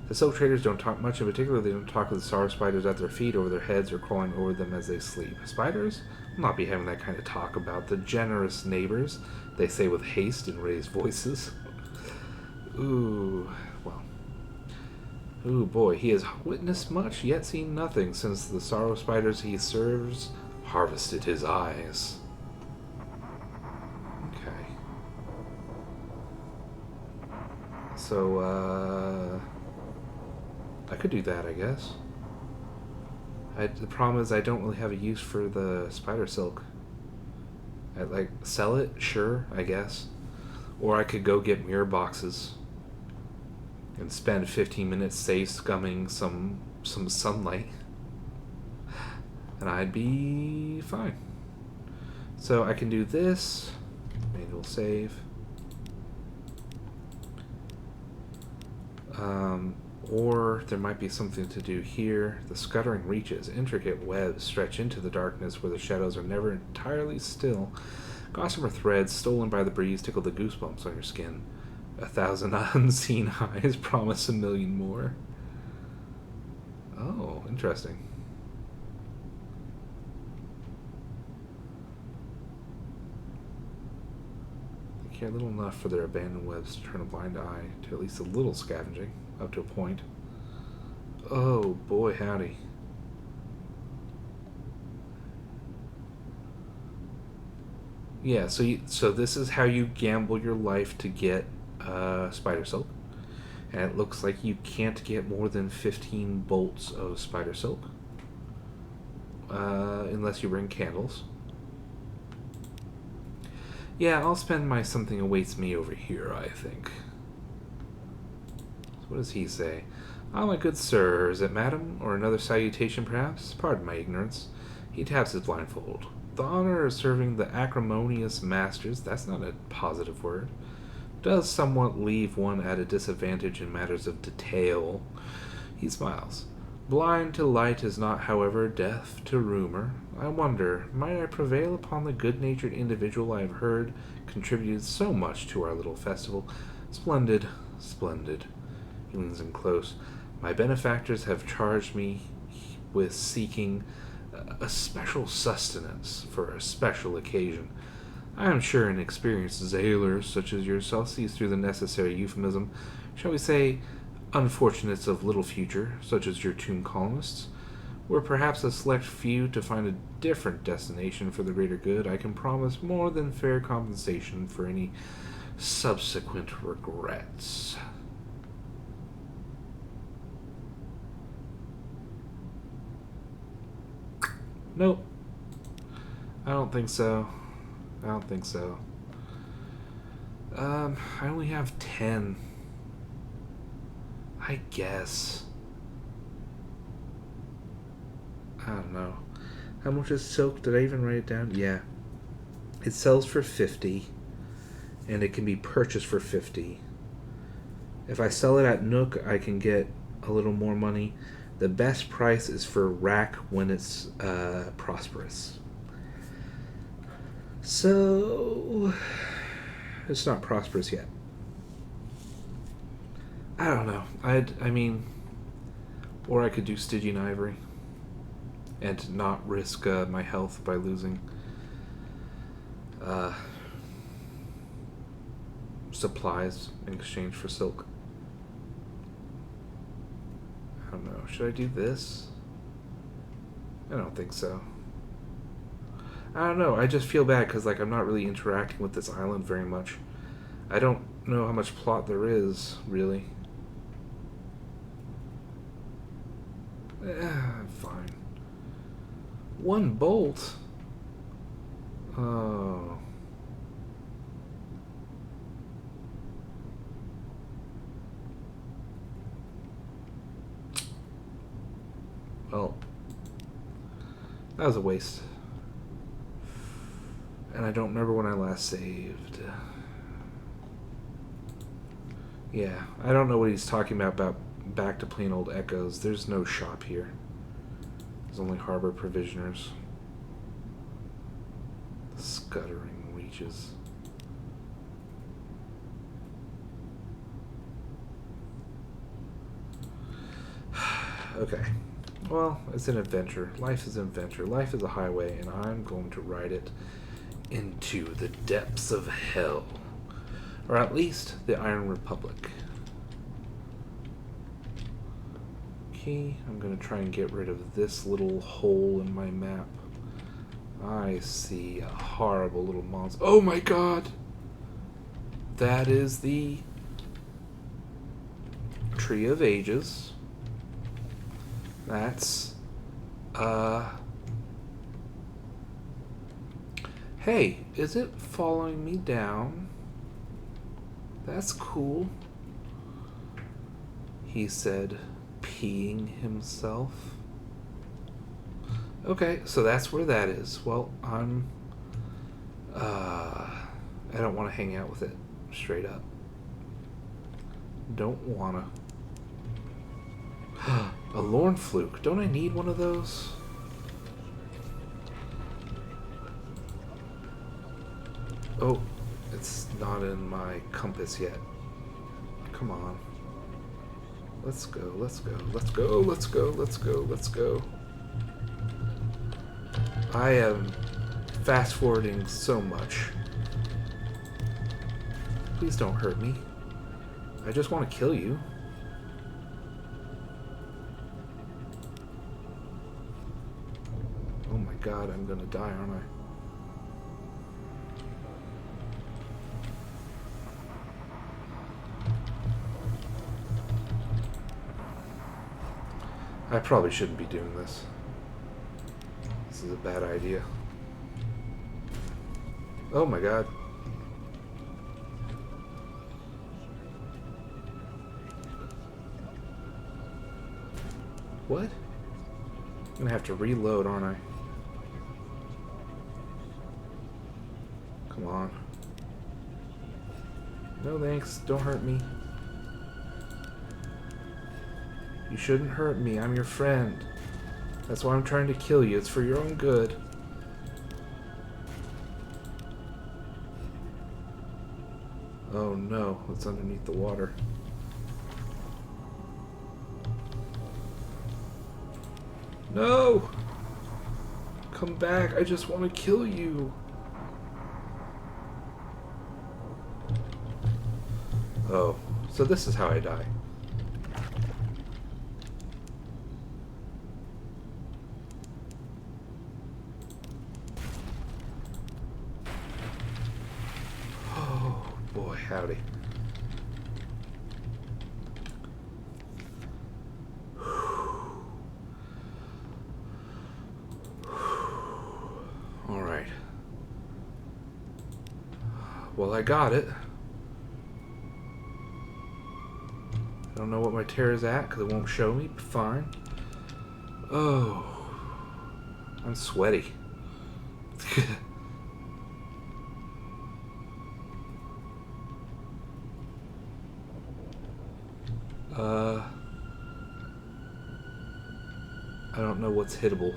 The silk traders don't talk much. In particular, they don't talk to the sorrow spiders at their feet, over their heads, or crawling over them as they sleep. Spiders will not be having that kind of talk about the generous neighbors, they say with haste and raised voices. Ooh, well. Ooh, boy, he has witnessed much, yet seen nothing, since the sorrow spiders he serves harvested his eyes. Okay. So, I could do that, I guess. The problem is I don't really have a use for the spider silk. I'd like sell it, sure, I guess. Or I could go get mirror boxes and spend 15 minutes safe scumming some sunlight. And I'd be fine. So I can do this. Manual save. Or there might be something to do here. The scuttering reaches, intricate webs stretch into the darkness where the shadows are never entirely still. Gossamer threads stolen by the breeze tickle the goosebumps on your skin. 1,000 unseen eyes promise 1,000,000 more. Oh, interesting. They care little enough for their abandoned webs to turn a blind eye to at least a little scavenging, up to a point. Oh, boy, howdy. Yeah, so this is how you gamble your life to get spider silk. And it looks like you can't get more than 15 bolts of spider silk. Unless you bring candles. Yeah, I'll spend my something awaits me over here, I think. So what does he say? Ah, my good sir, is it madam? Or another salutation, perhaps? Pardon my ignorance. He taps his blindfold. The honor of serving the acrimonious masters, that's not a positive word, does somewhat leave one at a disadvantage in matters of detail. He smiles. Blind to light is not, however, deaf to rumor. I wonder, might I prevail upon the good-natured individual I have heard contributed so much to our little festival? Splendid, splendid. He leans in close. My benefactors have charged me with seeking a special sustenance for a special occasion. I am sure an experienced sailor such as yourself sees through the necessary euphemism, shall we say, unfortunates of little future, such as your tomb colonists. Were perhaps a select few to find a different destination for the greater good, I can promise more than fair compensation for any subsequent regrets. Nope. I don't think so. I don't think so. I only have 10. I guess. I don't know. How much is silk? Did I even write it down? Yeah. It sells for 50. And it can be purchased for 50. If I sell it at Nook, I can get a little more money. The best price is for rack when it's prosperous. So, it's not prosperous yet. I don't know. I mean, or I could do Stygian Ivory and not risk my health by losing supplies in exchange for silk. I don't know. Should I do this? I don't think so. I don't know. I just feel bad because like I'm not really interacting with this island very much. I don't know how much plot there is, really. Fine. 1 bolt? Oh. Well, that was a waste. And I don't remember when I last saved. Yeah, I don't know what he's talking about back to plain old Echoes. There's no shop here. There's only harbor provisioners. The scuttering reaches. Okay. Well, it's an adventure. Life is an adventure. Life is a highway, and I'm going to ride it into the depths of hell. Or at least the Iron Republic. Okay, I'm going to try and get rid of this little hole in my map I see a horrible little monster. Oh my god! That is the Tree of Ages. That's, hey, is it following me down? That's cool. He said, peeing himself. Okay, so that's where that is. Well, I don't want to hang out with it, straight up. Don't wanna. A Lorn Fluke. Don't I need one of those? Oh, it's not in my compass yet. Come on. Let's go, let's go, let's go, let's go, let's go, let's go. I am fast forwarding so much. Please don't hurt me. I just want to kill you. Oh my god, I'm gonna die, aren't I? I probably shouldn't be doing this. This is a bad idea. Oh my god. What? I'm gonna have to reload, aren't I? Come on. No thanks, don't hurt me. You shouldn't hurt me, I'm your friend. That's why I'm trying to kill you, it's for your own good. Oh no, it's underneath the water. No! Come back, I just want to kill you. Oh, so this is how I die. Oh boy, howdy. Alright. Well, I got it. I don't know what my tear is at because it won't show me, but fine. Oh, I'm sweaty. I don't know what's hittable.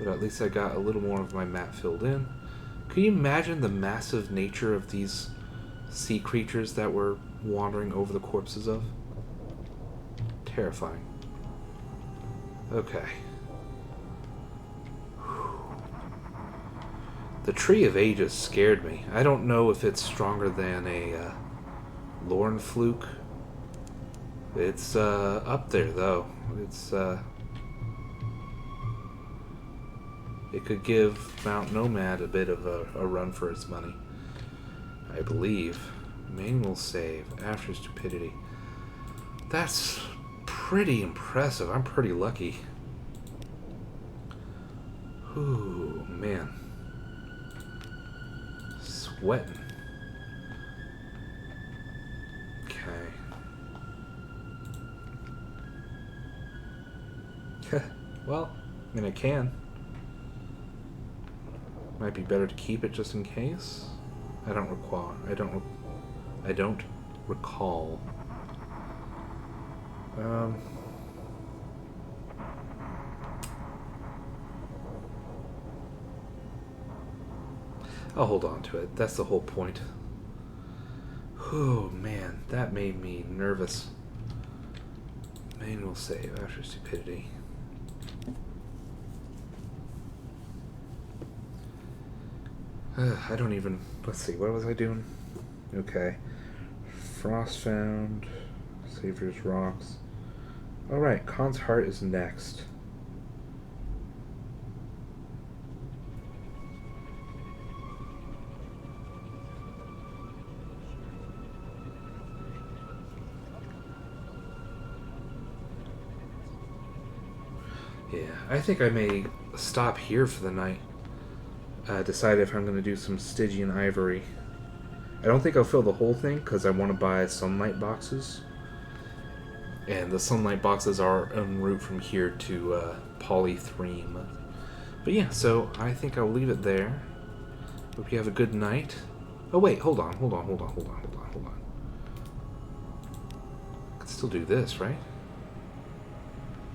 But at least I got a little more of my map filled in. Can you imagine the massive nature of these sea creatures that we're wandering over the corpses of? Terrifying. Okay. The Tree of Ages scared me. I don't know if it's stronger than a Lorn Fluke. It's up there though. It's it could give Mount Nomad a bit of a run for its money, I believe. Manual save after stupidity. That's pretty impressive. I'm pretty lucky. Ooh, man. Sweating. Okay. Well, I mean, I can. Might be better to keep it just in case. I don't recall. I don't recall. I'll hold on to it. That's the whole point. Oh man, that made me nervous. Manual save after stupidity. I don't even... Let's see, what was I doing? Okay. Frost found. Savior's Rocks. Alright, Khan's Heart is next. Yeah, I think I may stop here for the night. Decide if I'm going to do some Stygian ivory. I don't think I'll fill the whole thing because I want to buy sunlight boxes. And the sunlight boxes are en route from here to Polythreme. But yeah, so I think I'll leave it there. Hope you have a good night. Oh wait, hold on. I can still do this, right?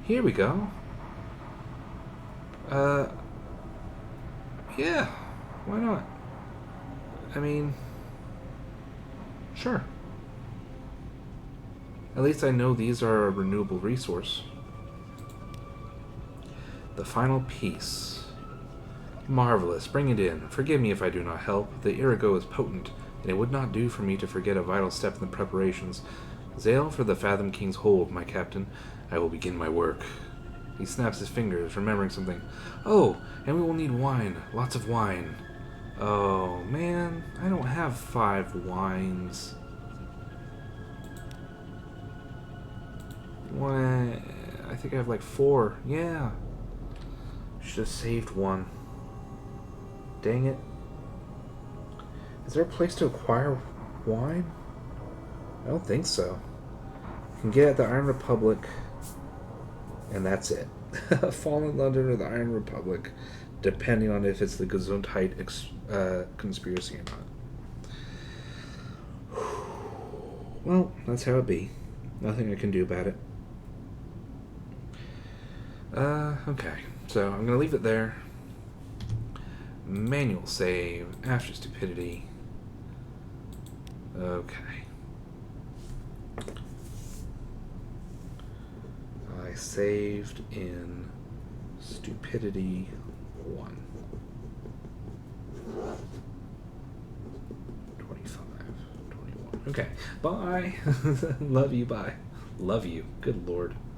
Here we go. Yeah, why not? I mean, sure. At least I know these are a renewable resource. The final piece. Marvelous, bring it in. Forgive me if I do not help. The Irigo is potent, and it would not do for me to forget a vital step in the preparations. Sail for the Fathom King's hold, my captain. I will begin my work. He snaps his fingers, remembering something. Oh, and we will need wine. Lots of wine. Oh, man. I don't have 5 wines. What? I think I have like 4. Yeah. Should have saved one. Dang it. Is there a place to acquire wine? I don't think so. You can get it at the Iron Republic, and that's it. Fall in London or the Iron Republic, depending on if it's the Gesundheit conspiracy or not. Well, that's how it be. Nothing I can do about it. Okay. So I'm going to leave it there. Manual save after stupidity. Okay. I saved in stupidity 1. 25, 21. Okay. Bye. Love you. Bye. Love you. Good Lord.